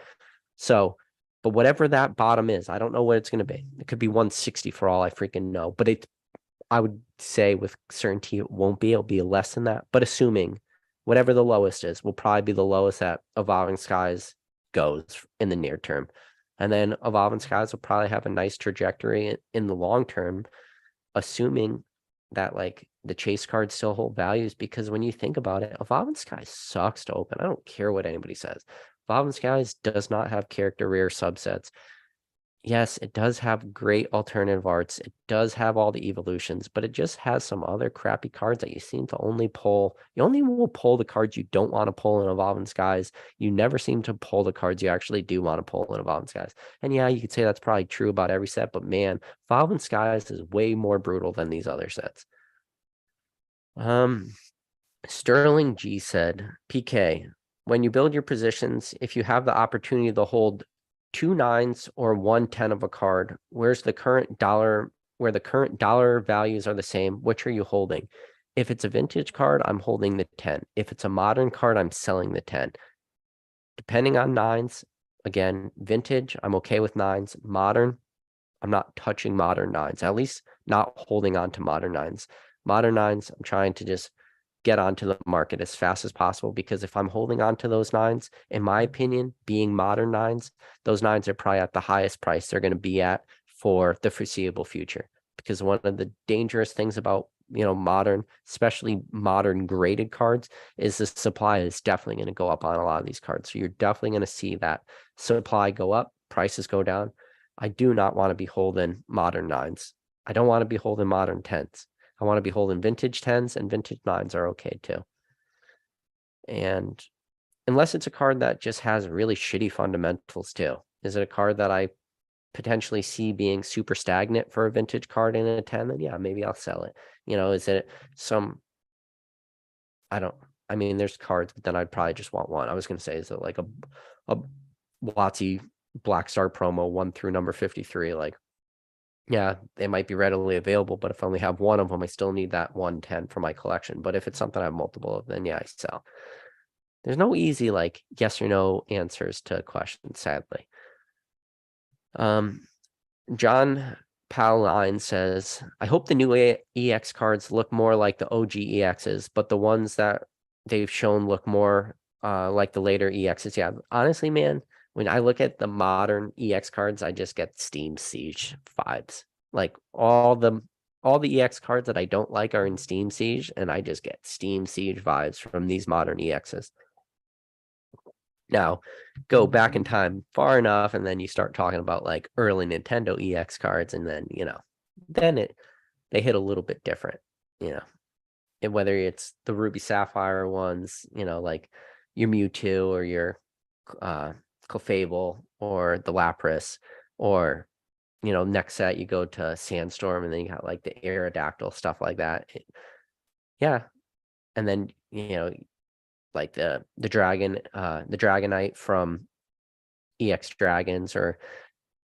So, but whatever that bottom is, I don't know what it's going to be. It could be 160 for all I freaking know, but I would say with certainty it won't be. It'll be less than that. But assuming whatever the lowest is, will probably be the lowest that Evolving Skies goes in the near term. And then Evolving Skies will probably have a nice trajectory in the long term, assuming that like the chase cards still hold values. Because when you think about it, Evolving Skies sucks to open. I don't care what anybody says. Evolving Skies does not have character rare subsets. Yes, it does have great alternative arts. It does have all the evolutions, but it just has some other crappy cards that you seem to only pull. You only will pull the cards you don't want to pull in Evolving Skies. You never seem to pull the cards you actually do want to pull in Evolving Skies. And yeah, you could say that's probably true about every set, but man, Evolving Skies is way more brutal than these other sets. Sterling G said, PK, when you build your positions, if you have the opportunity to hold 2 9s or 1 10 of a card, where the current dollar values are the same, which are you holding? If it's a vintage card, I'm holding the 10. If it's a modern card, I'm selling the 10. Depending on 9s, again, vintage, I'm okay with 9s. Modern, I'm not touching modern 9s, at least not holding on to modern 9s. Modern 9s, I'm trying to just get onto the market as fast as possible, because if I'm holding on to those 9s, in my opinion, being modern 9s, those 9s are probably at the highest price they're going to be at for the foreseeable future. Because one of the dangerous things about modern, especially modern graded cards, is the supply is definitely going to go up on a lot of these cards. So you're definitely going to see that supply go up, prices go down. I do not want to be holding modern 9s. I don't want to be holding modern 10s. I want to be holding vintage 10s, and vintage 9s are okay too. And unless it's a card that just has really shitty fundamentals too. Is it a card that I potentially see being super stagnant for a vintage card in a 10? Then yeah, maybe I'll sell it. Is it there's cards, but then I'd probably just want one. I was going to say, is it like a WotC Black Star promo 1 through number 53? Like, yeah, they might be readily available, but if I only have one of them, I still need that 110 for my collection. But if it's something I have multiple of, then yeah, I sell. There's no easy like yes or no answers to questions, sadly. John Pauline says, I hope the new EX cards look more like the OG EXs, but the ones that they've shown look more like the later EXs. Yeah, honestly, man, when I look at the modern EX cards, I just get Steam Siege vibes. Like all the EX cards that I don't like are in Steam Siege, and I just get Steam Siege vibes from these modern EXs. Now, go back in time far enough, and then you start talking about like early Nintendo EX cards, and then they hit a little bit different, and whether it's the Ruby Sapphire ones, like your Mewtwo or your Clefable or the Lapras, or next set you go to Sandstorm, and then you got like the Aerodactyl, stuff like that. Yeah, and then like the Dragonite from EX Dragons, or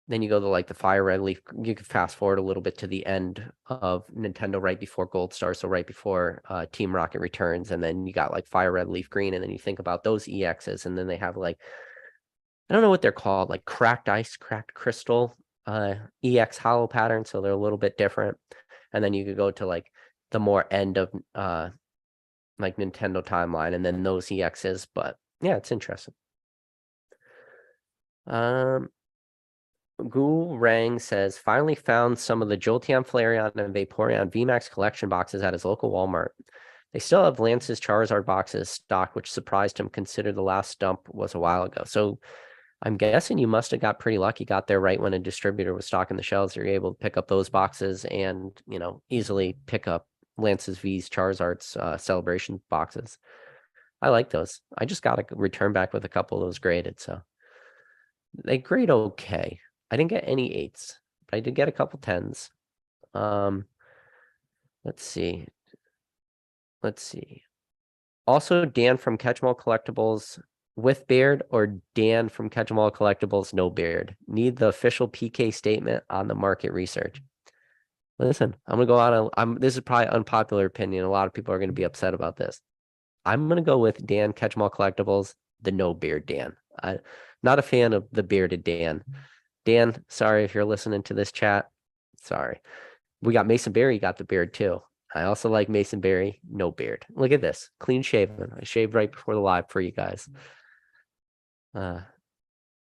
then you go to like the Fire Red Leaf. You can fast forward a little bit to the end of Nintendo, right before Gold Star, so right before Team Rocket returns, and then you got like Fire Red Leaf Green, and then you think about those EXs, and then they have like, I don't know what they're called, like Cracked Ice, Cracked Crystal, EX Hollow Pattern, so they're a little bit different. And then you could go to like the more end of like Nintendo timeline, and then those EXs. But yeah, it's interesting. Gu Rang says, finally found some of the Jolteon, Flareon, and Vaporeon VMAX collection boxes at his local Walmart. They still have Lance's Charizard boxes stock, which surprised him, considering the last dump was a while ago. So I'm guessing you must have got pretty lucky, got there right when a distributor was stocking the shelves. You're able to pick up those boxes and, easily pick up Lance's V's, Charizard's celebration boxes. I like those. I just got a return back with a couple of those graded, so they grade okay. I didn't get any 8s, but I did get a couple 10s. Let's see. Also, Dan from Catch 'em All Collectibles with beard, or Dan from Catch 'em All Collectibles no beard. Need the official PK statement on the market research. Listen, I'm gonna go out on. This is probably unpopular opinion. A lot of people are gonna be upset about this. I'm gonna go with Dan Catch 'em All Collectibles, the no beard Dan. I'm not a fan of the bearded Dan. Dan, sorry if you're listening to this chat. Sorry. We got Mason Berry got the beard too. I also like Mason Berry, no beard. Look at this, clean shaven. I shaved right before the live for you guys. Yeah,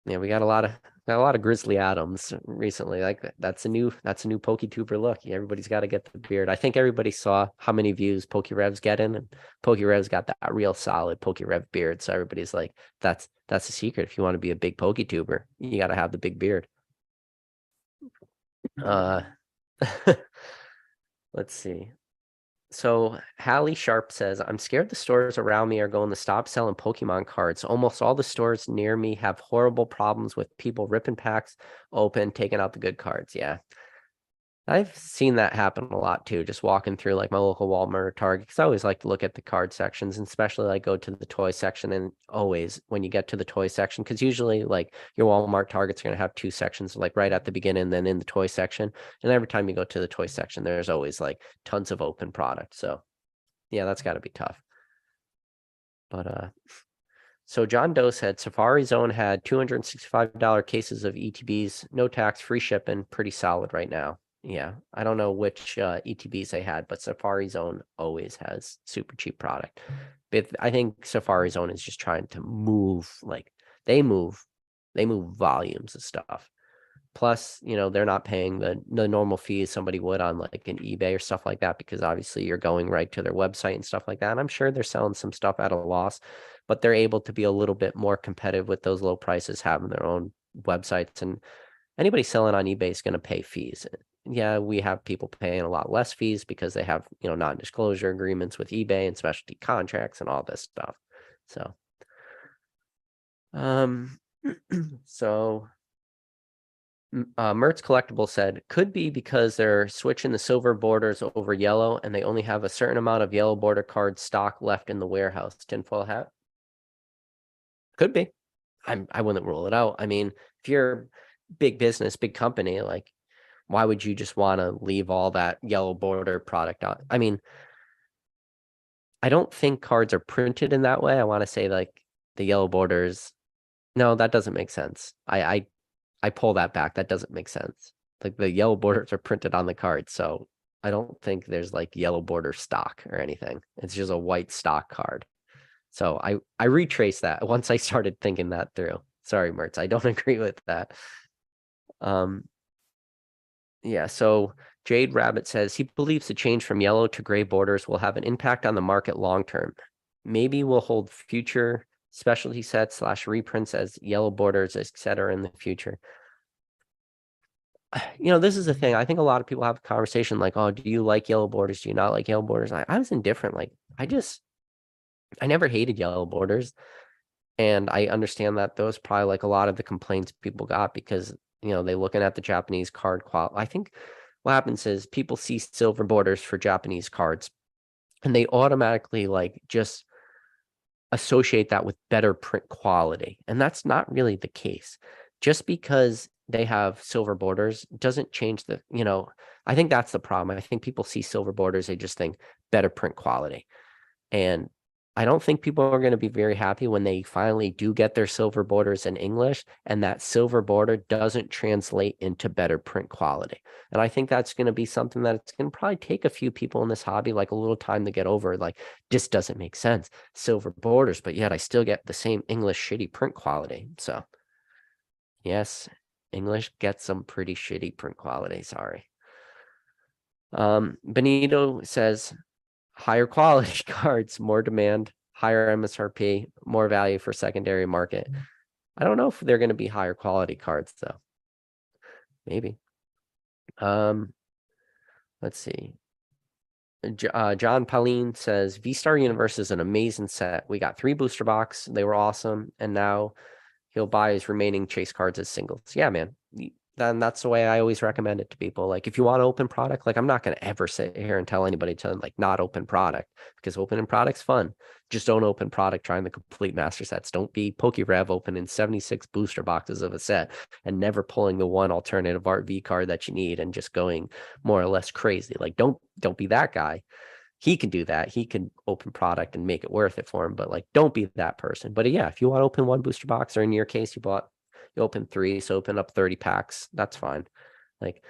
we got a lot of Grizzly Adams recently. Like that's a new PokeTuber look. Everybody's got to get the beard. I think everybody saw how many views PokeRev's getting, and PokeRev's got that real solid PokeRev beard. So everybody's like, that's the secret. If you want to be a big PokeTuber, you got to have the big beard. Let's see. So Hallie Sharp says, I'm scared the stores around me are going to stop selling Pokemon cards. Almost all the stores near me have horrible problems with people ripping packs open, taking out the good cards. Yeah. I've seen that happen a lot too, just walking through like my local Walmart or Target, because I always like to look at the card sections, and especially like go to the toy section. And always when you get to the toy section, because usually like your Walmart Target's going to have 2 sections, like right at the beginning and then in the toy section. And every time you go to the toy section, there's always like tons of open product. So yeah, that's got to be tough. But so John Doe said Safari Zone had $265 cases of ETBs, no tax, free shipping, pretty solid right now. Yeah, I don't know which ETBs they had, but Safari Zone always has super cheap product. But I think Safari Zone is just trying to move, like they move volumes of stuff. Plus, they're not paying the normal fees somebody would on like an eBay or stuff like that, because obviously you're going right to their website and stuff like that. And I'm sure they're selling some stuff at a loss, but they're able to be a little bit more competitive with those low prices, having their own websites. And anybody selling on eBay is going to pay fees. Yeah, we have people paying a lot less fees because they have, non-disclosure agreements with eBay and specialty contracts and all this stuff. So, so Mertz Collectible said, could be because they're switching the silver borders over yellow and they only have a certain amount of yellow border card stock left in the warehouse. Tinfoil hat? Could be. I wouldn't rule it out. I mean, if you're big business, big company, like why would you just want to leave all that yellow border product on? I mean, I don't think cards are printed in that way. I want to say like the yellow borders. No, that doesn't make sense. I pull that back. That doesn't make sense. Like the yellow borders are printed on the card, so I don't think there's like yellow border stock or anything. It's just a white stock card. So I retraced that once I started thinking that through. Sorry, Mertz, I don't agree with that. Yeah, so Jade Rabbit says he believes the change from yellow to gray borders will have an impact on the market long term. Maybe we'll hold future specialty sets / reprints as yellow borders, etc. in the future. This is the thing. I think a lot of people have a conversation like, oh, do you like yellow borders? Do you not like yellow borders? I was indifferent. Like, I never hated yellow borders. And I understand that those probably like a lot of the complaints people got because, they looking at the Japanese card quality. I think what happens is people see silver borders for Japanese cards and they automatically like just associate that with better print quality. And that's not really the case. Just because they have silver borders doesn't change I think that's the problem. I think people see silver borders, they just think better print quality. And I don't think people are going to be very happy when they finally do get their silver borders in English and that silver border doesn't translate into better print quality. And I think that's going to be something that it's going to probably take a few people in this hobby like a little time to get over. Like, this doesn't make sense. Silver borders, but yet I still get the same English shitty print quality. So yes, English gets some pretty shitty print quality. Sorry. Benito says, higher quality cards, more demand, higher MSRP, more value for secondary market. I don't know if they're going to be higher quality cards though. Maybe. Let's see. John Pauline says V-Star Universe is an amazing set. We got 3 booster box. They were awesome. And now he'll buy his remaining chase cards as singles. Yeah, man. Then that's the way I always recommend it to people. Like, if you want to open product, like, I'm not going to ever sit here and tell anybody to like not open product, because opening product's fun. Just don't open product trying the complete master sets. Don't be PokeRev opening 76 booster boxes of a set and never pulling the one alternative Art V card that you need and just going more or less crazy. Like, don't be that guy. He can do that. He can open product and make it worth it for him, but like, don't be that person. But yeah, if you want to open 1 booster box, or in your case, you open 3, so open up 30 packs. That's fine. Like,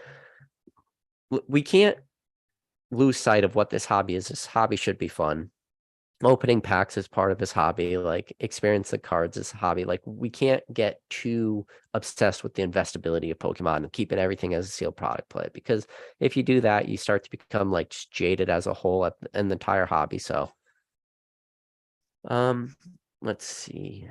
we can't lose sight of what this hobby is. This hobby should be fun. Opening packs is part of this hobby. Like, experience the cards is a hobby. Like, we can't get too obsessed with the investability of Pokemon and keeping everything as a sealed product play, because if you do that, you start to become like jaded as a whole in the entire hobby. So let's see.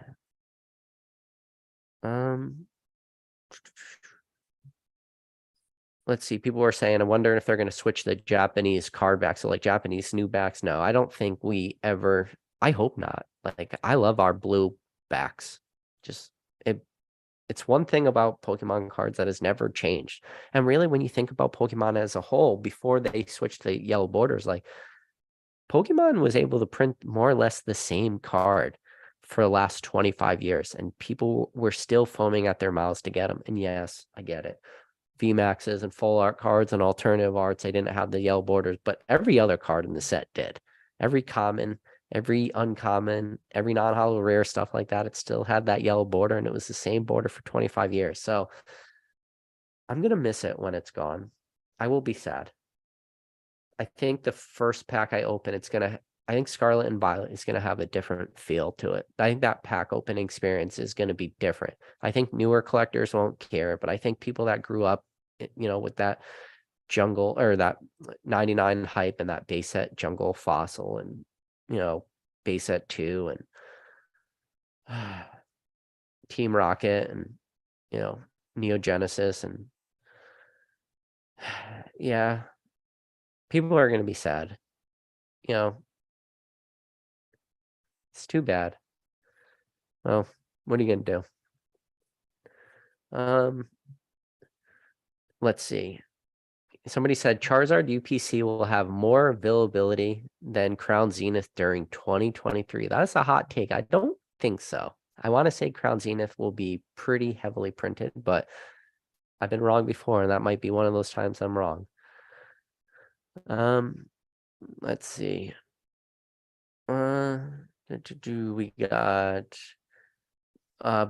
Let's see. People were saying, I'm wondering if they're going to switch the Japanese card backs, so like Japanese new backs. No, I don't think we ever. I hope not. Like, I love our blue backs. Just it's one thing about Pokemon cards that has never changed. And really, when you think about Pokemon as a whole, before they switched to yellow borders, like, Pokemon was able to print more or less the same card for the last 25 years, and people were still foaming at their mouths to get them. And yes, I get it. VMAXs and full art cards and alternative arts, they didn't have the yellow borders, but every other card in the set did. Every common, every uncommon, every non-holo rare, stuff like that, it still had that yellow border, and it was the same border for 25 years. So I'm gonna miss it when it's gone. I will be sad. I think the first pack I open, I think Scarlet and Violet is gonna have a different feel to it. I think that pack opening experience is gonna be different. I think newer collectors won't care, but I think people that grew up, with that jungle, or that 99 hype, and that base set jungle fossil, and base set 2, and Team Rocket, and Neo Genesis, and yeah, people are gonna be sad. It's too bad. Well, what are you gonna do? Let's see. Somebody said Charizard UPC will have more availability than Crown Zenith during 2023. That's a hot take. I don't think so. I want to say Crown Zenith will be pretty heavily printed, but I've been wrong before, and that might be one of those times I'm wrong. Let's see. We got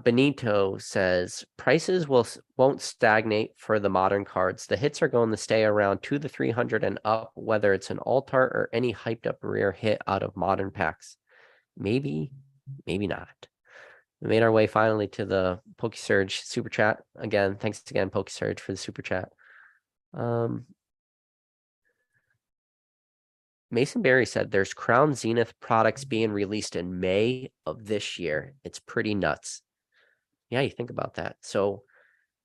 Benito says prices won't stagnate for the modern cards. The hits are going to stay around 200 to 300 and up, whether it's an alt art or any hyped up rare hit out of modern packs. Maybe not. We made our way finally to the PokeSurge super chat. Again, thanks again, PokeSurge, for the super chat. Mason Berry said there's Crown Zenith products being released in May of this year. It's pretty nuts. Yeah, you think about that. So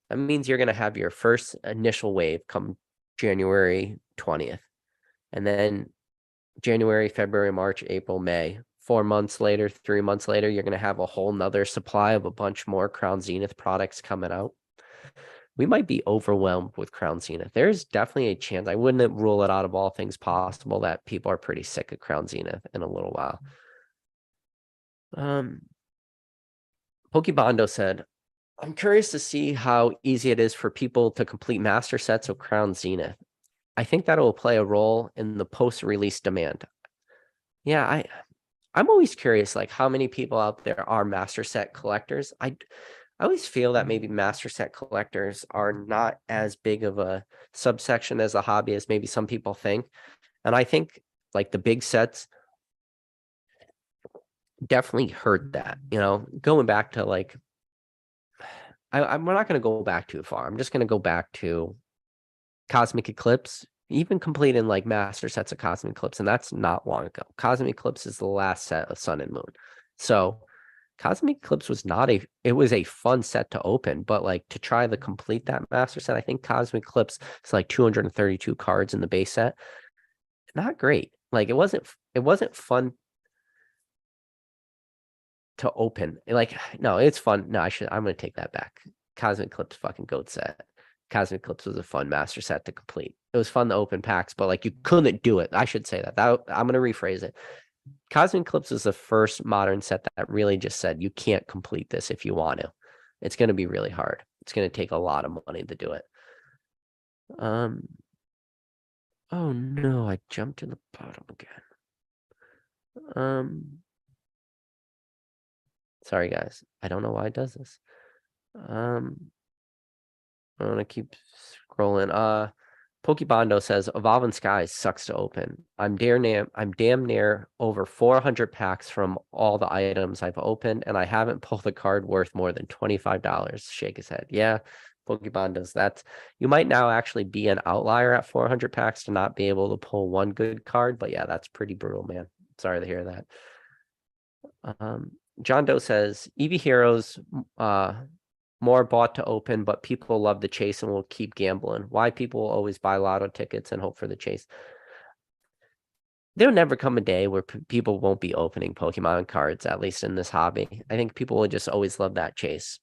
that means you're going to have your first initial wave come January 20th. And then January, February, March, April, May. 4 months later, 3 months later, you're going to have a whole nother supply of a bunch more Crown Zenith products coming out. We might be overwhelmed with Crown Zenith. There's definitely a chance. I wouldn't rule it out of all things possible that people are pretty sick of Crown Zenith in a little while. Pokebondo said, I'm curious to see how easy it is for people to complete master sets of Crown Zenith. I think that will play a role in the post-release demand. Yeah, I'm always curious, like, how many people out there are master set collectors. I always feel that maybe master set collectors are not as big of a subsection as a hobby as maybe some people think. And I think like the big sets definitely hurt that, going back to like, we're not going to go back too far. I'm just going to go back to Cosmic Eclipse, even completing like master sets of Cosmic Eclipse. And that's not long ago. Cosmic Eclipse is the last set of Sun and Moon. So Cosmic Eclipse was it was a fun set to open, but like to try to complete that master set, I think Cosmic Eclipse is like 232 cards in the base set. not great. Like it wasn't fun to open. Like, no, it's fun. No, I'm gonna take that back. Cosmic Eclipse fucking goat set. Cosmic Eclipse was a fun master set to complete. It was fun to open packs, but like you couldn't do it. I should say that. I'm gonna rephrase it. Cosmic Eclipse is the first modern set that really just said you can't complete this if you want to. It's gonna be really hard. It's gonna take a lot of money to do it. Oh no, I jumped to the bottom again. Sorry guys. I don't know why it does this. I'm gonna keep scrolling. Pokebondo says Evolving Skies sucks to open. I'm damn near over 400 packs from all the items I've opened, and I haven't pulled a card worth more than $25. Shake his head. Yeah, Pokebondo's you might now actually be an outlier at 400 packs to not be able to pull one good card, but yeah, that's pretty brutal, man. Sorry to hear that. John Doe says EV Heroes more bought to open, but people love the chase and will keep gambling. Why people will always buy lotto tickets and hope for the chase. There'll never come a day where people won't be opening Pokemon cards, at least in this hobby. I think people will just always love that chase.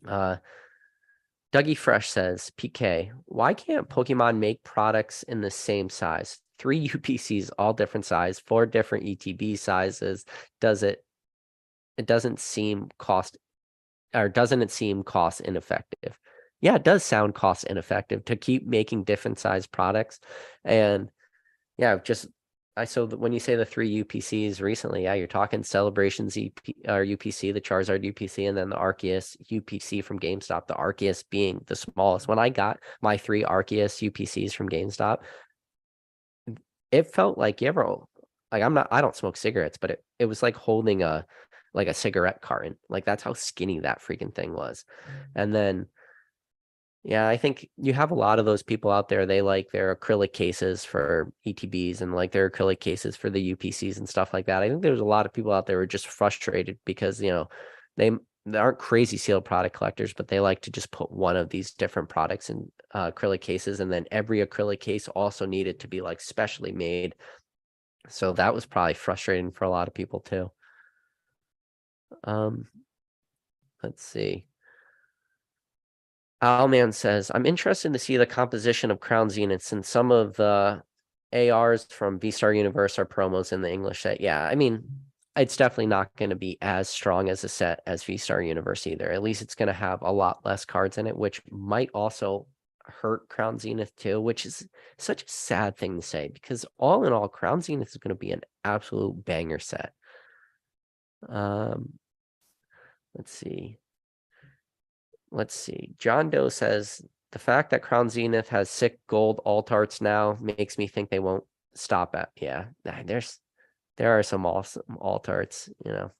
Dougie Fresh says, PK, why can't Pokemon make products in the same size? 3 UPCs, all different size, 4 different ETB sizes. Doesn't it seem cost ineffective? Yeah, it does sound cost ineffective to keep making different size products. And yeah, I saw that when you say the 3 UPCs recently, yeah, you're talking Celebrations UPC, the Charizard UPC, and then the Arceus UPC from GameStop, the Arceus being the smallest. When I got my 3 Arceus UPCs from GameStop, it felt like I don't smoke cigarettes, but it was like holding a cigarette carton. Like that's how skinny that freaking thing was. And then yeah, I think you have a lot of those people out there. They like their acrylic cases for ETBs and like their acrylic cases for the UPCs and stuff like that. I think there's a lot of people out there who are just frustrated because, they aren't crazy sealed product collectors, but they like to just put one of these different products in acrylic cases. And then every acrylic case also needed to be like specially made. So that was probably frustrating for a lot of people too. Let's see. Owlman says, I'm interested to see the composition of Crown Zeniths, and some of the ARs from V-Star Universe are promos in the English set. Yeah, I mean, it's definitely not going to be as strong as a set as V-Star Universe either. At least it's going to have a lot less cards in it, which might also hurt Crown Zenith too, which is such a sad thing to say because all in all, Crown Zenith is going to be an absolute banger set. Let's see. John Doe says the fact that Crown Zenith has sick gold alt arts now makes me think they won't stop at. Yeah, there are some awesome alt arts, the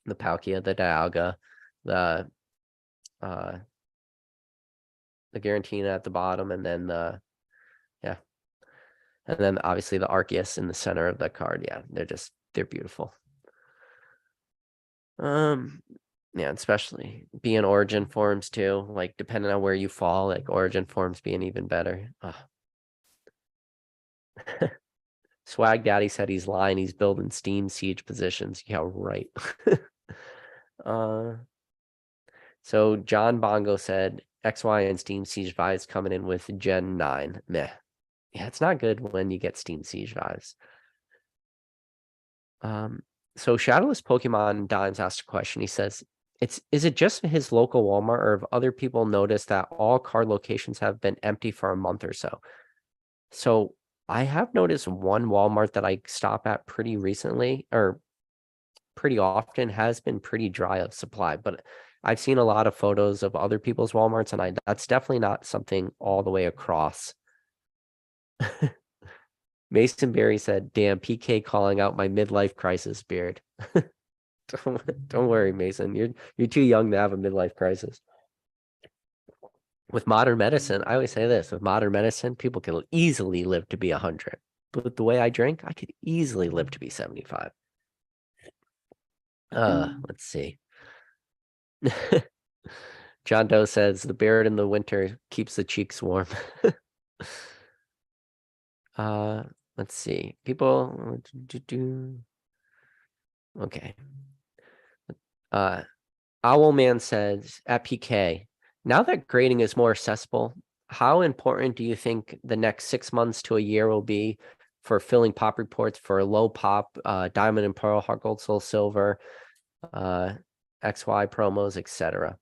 Palkia, the Dialga, the Garantina at the bottom, and then and then obviously the Arceus in the center of the card. Yeah, they're beautiful. Yeah, especially being origin forms too, like depending on where you fall, like origin forms being even better. Swag Daddy said he's lying, he's building Steam Siege positions. Yeah, right. So John Bongo said XY and Steam Siege vibes coming in with Gen 9. Meh. Yeah, it's not good when you get Steam Siege vibes. So Shadowless Pokemon Dimes asked a question. He says, is it just his local Walmart, or have other people noticed that all card locations have been empty for a month or so? So I have noticed one Walmart that I stop at pretty recently, or pretty often, has been pretty dry of supply, but I've seen a lot of photos of other people's Walmarts, and that's definitely not something all the way across. Mason Berry said, damn, PK calling out my midlife crisis beard. Don't worry, Mason. You're too young to have a midlife crisis. With modern medicine, I always say this, with modern medicine, people can easily live to be 100. But with the way I drink, I could easily live to be 75. Let's see. John Doe says the beard in the winter keeps the cheeks warm. Let's see. People. Okay. Owlman says at PK, now that grading is more accessible, how important do you think the next 6 months to a year will be for filling pop reports for low pop, diamond and pearl, heart gold, soul silver, XY promos, etc.?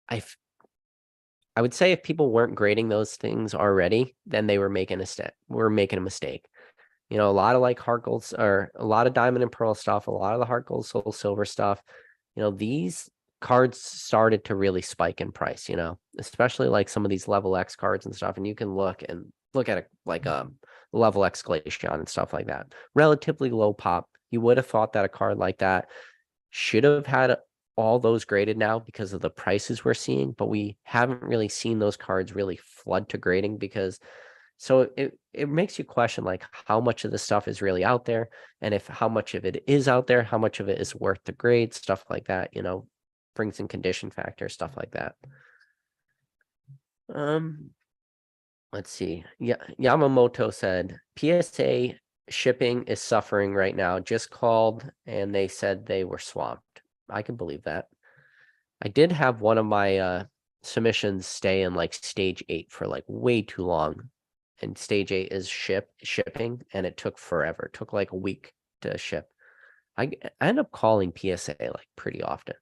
I would say if people weren't grading those things already, then they were making a mistake. You know, a lot of like heart golds or a lot of diamond and pearl stuff, a lot of the heart gold, soul silver stuff. You know, these cards started to really spike in price, you know, especially like some of these level X cards and stuff. And you can look at it like level X Glaceon and stuff like that. Relatively low pop. You would have thought that a card like that should have had all those graded now because of the prices we're seeing, but we haven't really seen those cards really flood to grading because so it makes you question like how much of the stuff is really out there, and if how much of it is out there, how much of it is worth the grade, stuff like that, you know, brings in condition factors, stuff like that. Let's see. Yeah, Yamamoto said PSA shipping is suffering right now. Just called and they said they were swamped. I can believe that. I did have one of my submissions stay in like stage 8 for like way too long. And stage 8 is shipping, and it took forever. It took like a week to ship. I end up calling PSA like pretty often.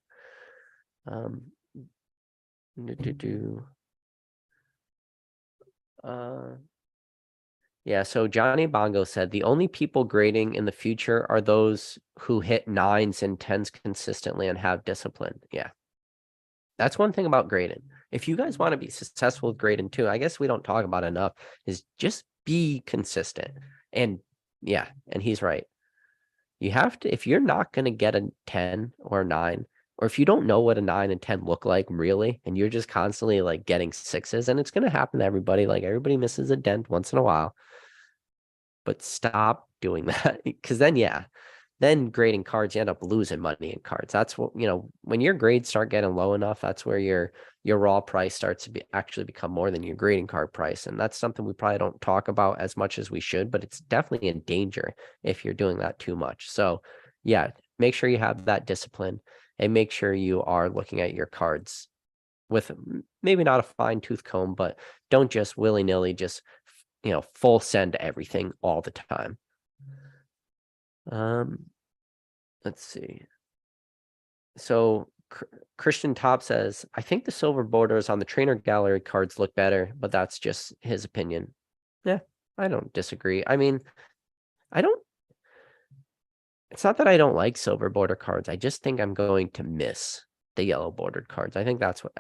Yeah, so Johnny Bongo said the only people grading in the future are those who hit 9s and 10s consistently and have discipline. Yeah. That's one thing about grading. If you guys want to be successful with grading too, I guess we don't talk about enough, is just be consistent. And yeah, and he's right. You have to, if you're not going to get a 10 or a 9, or if you don't know what a 9 and 10 look like really, and you're just constantly like getting 6s, and it's going to happen to everybody, like everybody misses a dent once in a while, but stop doing that. Because then, yeah, then grading cards, you end up losing money in cards. That's what, you know, when your grades start getting low enough, that's where your raw price starts to actually become more than your grading card price. And that's something we probably don't talk about as much as we should, but it's definitely in danger if you're doing that too much. So yeah, make sure you have that discipline and make sure you are looking at your cards with maybe not a fine tooth comb, but don't just willy-nilly just, you know, full send everything all the time. Let's see. So Christian Top says, I think the silver borders on the trainer gallery cards look better, but that's just his opinion. Yeah, I don't disagree. I mean, it's not that I don't like silver border cards. I just think I'm going to miss the yellow bordered cards. I think that's what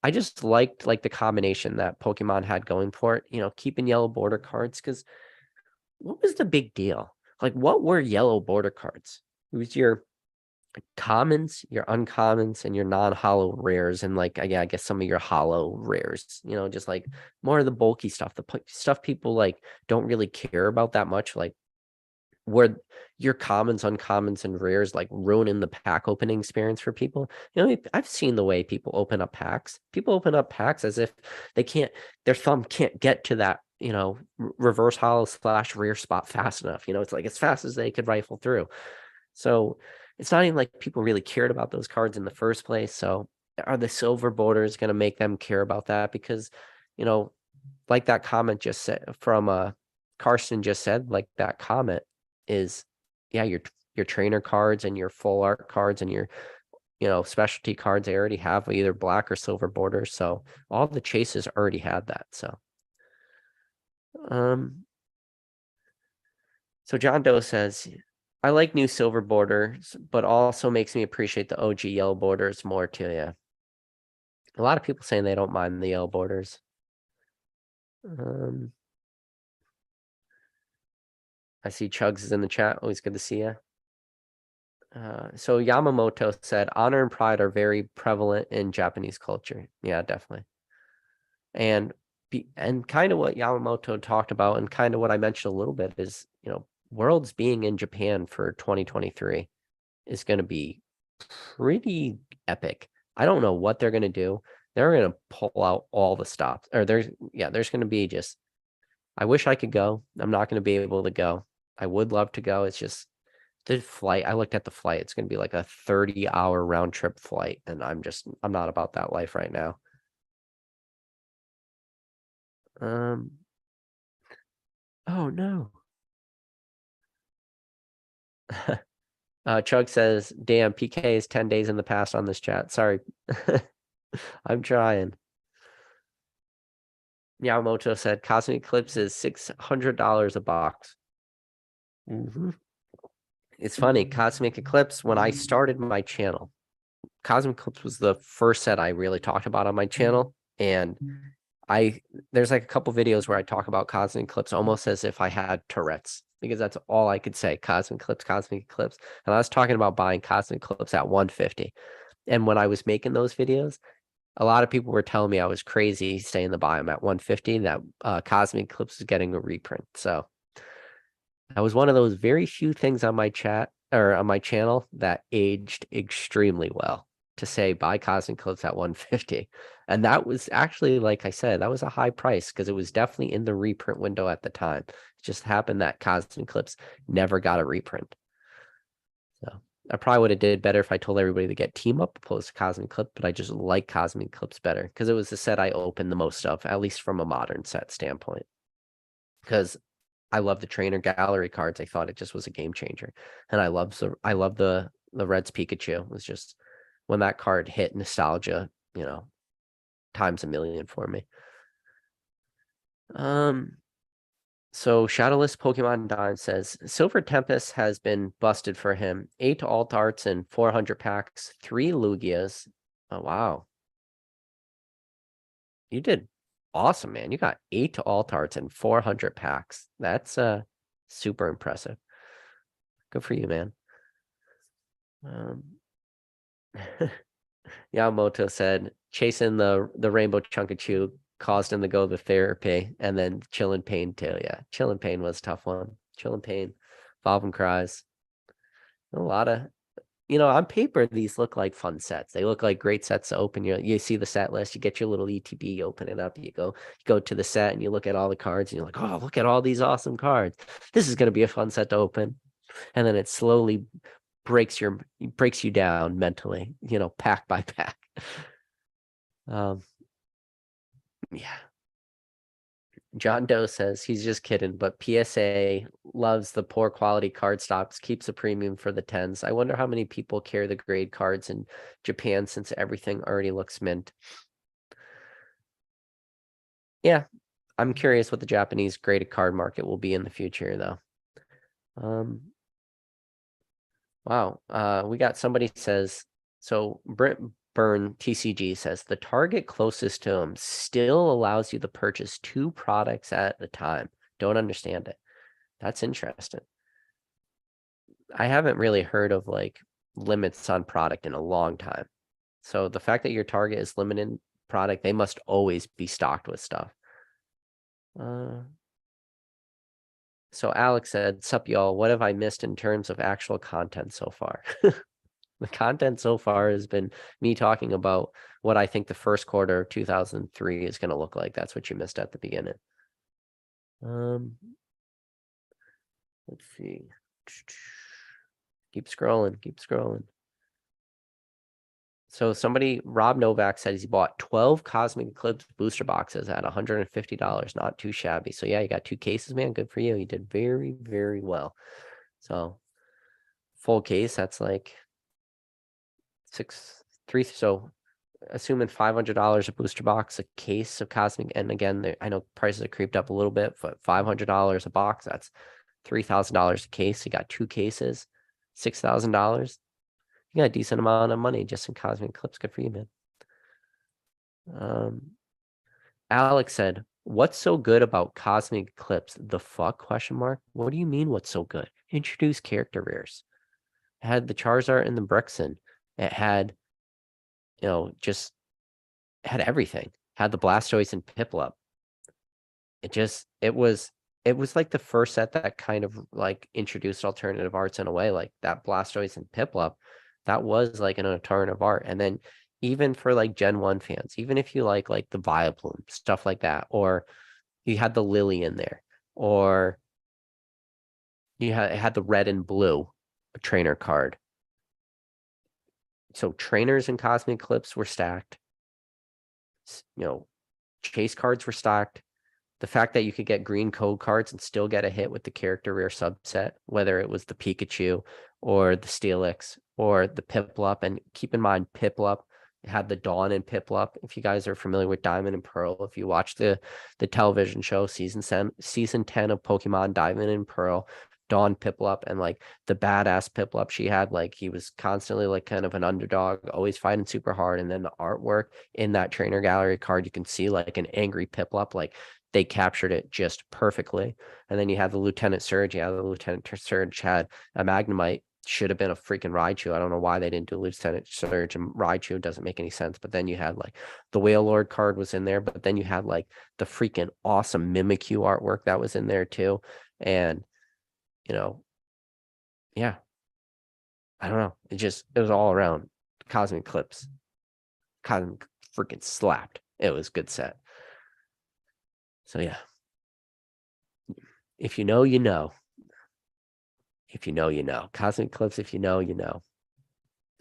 I just liked like the combination that Pokemon had going for it, you know, keeping yellow border cards. Because what was the big deal? Like, what were yellow border cards? It was your commons, your uncommons, and your non-hollow rares, and like I guess some of your hollow rares, you know, just like more of the bulky stuff, the stuff people like don't really care about that much, like where your commons, uncommons, and rares like ruining the pack opening experience for people. You know, I've seen the way people open up packs. People open up packs as if their thumb can't get to that, you know, reverse hollow / rare spot fast enough. You know, it's like as fast as they could rifle through. So it's not even like people really cared about those cards in the first place. So are the silver borders going to make them care about that? Because, you know, like that comment just said from Carson just said, like that comment is, yeah, your trainer cards and your full art cards and your, you know, specialty cards, they already have either black or silver borders. So all the chases already had that. So so John Doe says, I like new silver borders, but also makes me appreciate the OG yellow borders more too. Yeah. A lot of people saying they don't mind the yellow borders. I see Chugs is in the chat. Always good to see you. So Yamamoto said, honor and pride are very prevalent in Japanese culture. Yeah, definitely. And kind of what Yamamoto talked about, and kind of what I mentioned a little bit is, you know, Worlds being in Japan for 2023 is going to be pretty epic. I don't know what they're going to do. they're gonna pull out all the stops. Or there's gonna be just. I wish I could go. I'm not gonna be able to go. I would love to go. It's just the flight. I looked at the flight. It's gonna be like a 30-hour round trip flight, and I'm not about that life right now. Oh no. Chug says, damn, PK is 10 days in the past on this chat. Sorry. I'm trying. Yamamoto said Cosmic Eclipse is $600 a box. It's funny, Cosmic Eclipse, when I started my channel, Cosmic Eclipse was the first set I really talked about on my channel. And there's like a couple videos where I talk about Cosmic Eclipse almost as if I had Tourette's, because that's all I could say. Cosmic Eclipse, Cosmic Eclipse. And I was talking about buying Cosmic Eclipse at 150. And when I was making those videos, a lot of people were telling me I was crazy saying the buy them at 150, that Cosmic Eclipse is getting a reprint. So that was one of those very few things on my chat or on my channel that aged extremely well, to say buy Cosmic Eclipse at 150. And that was actually, like I said, that was a high price because it was definitely in the reprint window at the time. It just happened that Cosmic Eclipse never got a reprint. So I probably would have did better if I told everybody to get Team Up opposed to Cosmic Eclipse, but I just like Cosmic Eclipse better because it was the set I opened the most of, at least from a modern set standpoint. Because I love the trainer gallery cards. I thought it just was a game changer. And I love the Reds Pikachu. It was just, when that card hit, nostalgia, times a million for me. So Shadowless Pokemon Dime says Silver Tempest has been busted for him. 8 alt arts and 400 packs, 3 Lugias. Oh wow. You did awesome, man. You got 8 alt arts and 400 packs. That's super impressive. Good for you, man. Yamamoto said chasing the Rainbow Chunkachu caused him to go to therapy, and then Chillin' Pain too. Yeah, Chillin' Pain was a tough one. Chillin' Pain, Valve Cries. A lot of, on paper, these look like fun sets. They look like great sets to open. You see the set list, you get your little ETB, you open it up, you go to the set and you look at all the cards and you're like, oh, look at all these awesome cards. This is going to be a fun set to open. And then it slowly breaks you down mentally, pack by pack. Yeah. John Doe says he's just kidding, but PSA loves the poor quality card stocks, keeps a premium for the 10s. I wonder how many people carry the grade cards in Japan since everything already looks mint. Yeah, I'm curious what the Japanese graded card market will be in the future, though. Wow. We got somebody says, so Brent Burn TCG says the target closest to him still allows you to purchase 2 products at a time. Don't understand it. That's interesting. I haven't really heard of like limits on product in a long time. So the fact that your target is limited product, they must always be stocked with stuff. So Alex said, sup y'all, what have I missed in terms of actual content so far? The content so far has been me talking about what I think the first quarter of 2003 is going to look like. That's what you missed at the beginning. Let's see. Keep scrolling. So Rob Novak said he bought 12 Cosmic Eclipse booster boxes at $150. Not too shabby. So yeah, you got 2 cases, man. Good for you. You did very, very well. So full case, that's like 3. So assuming $500 a booster box, a case of Cosmic, and again, I know prices have creeped up a little bit, but $500 a box, that's $3,000 a case. You got 2 cases, $6,000. You got a decent amount of money just in Cosmic Eclipse. Good for you, man. Alex said, what's so good about Cosmic Eclipse? The fuck? Question mark. What do you mean what's so good? Introduce character rares. It had the Charizard and the Brixen. It had, just had everything. Had the Blastoise and Piplup. It was like the first set that kind of like introduced alternative arts in a way, like that Blastoise and Piplup. That was like an alternative art. And then even for like Gen 1 fans, even if you like the Vileplume, stuff like that, or you had the Lily in there, or you had the red and blue trainer card. So trainers in Cosmic Eclipse were stacked. You know, chase cards were stacked. The fact that you could get green code cards and still get a hit with the character rare subset, whether it was the Pikachu or the Steelix or the Piplup. And keep in mind, Piplup had the Dawn and Piplup. If you guys are familiar with Diamond and Pearl, if you watch the television show season 10 of Pokemon Diamond and Pearl, Dawn Piplup and like the badass Piplup she had, like he was constantly like kind of an underdog, always fighting super hard. And then the artwork in that trainer gallery card, you can see like an angry Piplup, like they captured it just perfectly. And then you have the Lieutenant Surge. Yeah, the Lieutenant Surge had a Magnemite. Should have been a freaking Raichu. I don't know why they didn't do Lieutenant Surge and Raichu. It doesn't make any sense. But then you had like the Whale Lord card was in there. But then you had like the freaking awesome Mimikyu artwork that was in there too. And, you know, yeah, I don't know. It was all around Cosmic Eclipse. Cosmic freaking slapped. It was good set. So yeah, if you know, you know. If you know, you know. Cosmic Eclipse, if you know, you know.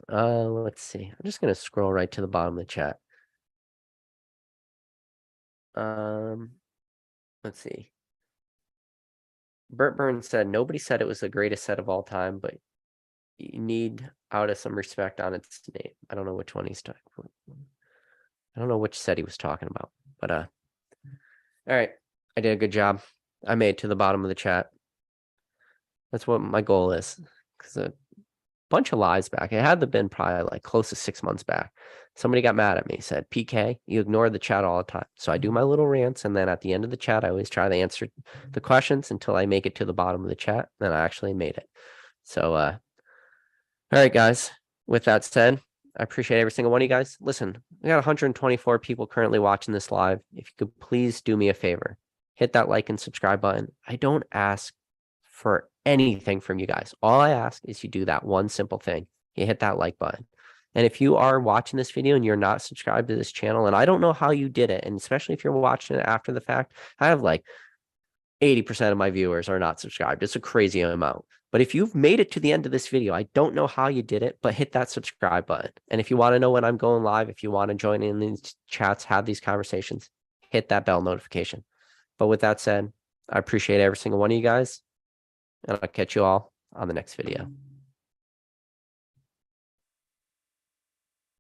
Let's see. I'm just gonna scroll right to the bottom of the chat. Let's see. Burt Burns said nobody said it was the greatest set of all time, but you need out of some respect on its name. I don't know which one he's talking about. I don't know which set he was talking about, but all right. I did a good job. I made it to the bottom of the chat. That's what my goal is. Because a bunch of lies back. It had to been probably like close to 6 months back. Somebody got mad at me, said, PK, you ignore the chat all the time. So I do my little rants, and then at the end of the chat, I always try to answer the questions until I make it to the bottom of the chat. And I actually made it. So all right, guys. With that said, I appreciate every single one of you guys. Listen, we got 124 people currently watching this live. If you could please do me a favor, hit that like and subscribe button. I don't ask for anything from you guys. All I ask is you do that one simple thing. You hit that like button. And if you are watching this video and you're not subscribed to this channel, and I don't know how you did it, and especially if you're watching it after the fact, I have like 80% of my viewers are not subscribed. It's a crazy amount. But if you've made it to the end of this video, I don't know how you did it, but hit that subscribe button. And if you want to know when I'm going live, if you want to join in these chats, have these conversations, hit that bell notification. But with that said, I appreciate every single one of you guys, and I'll catch you all on the next video.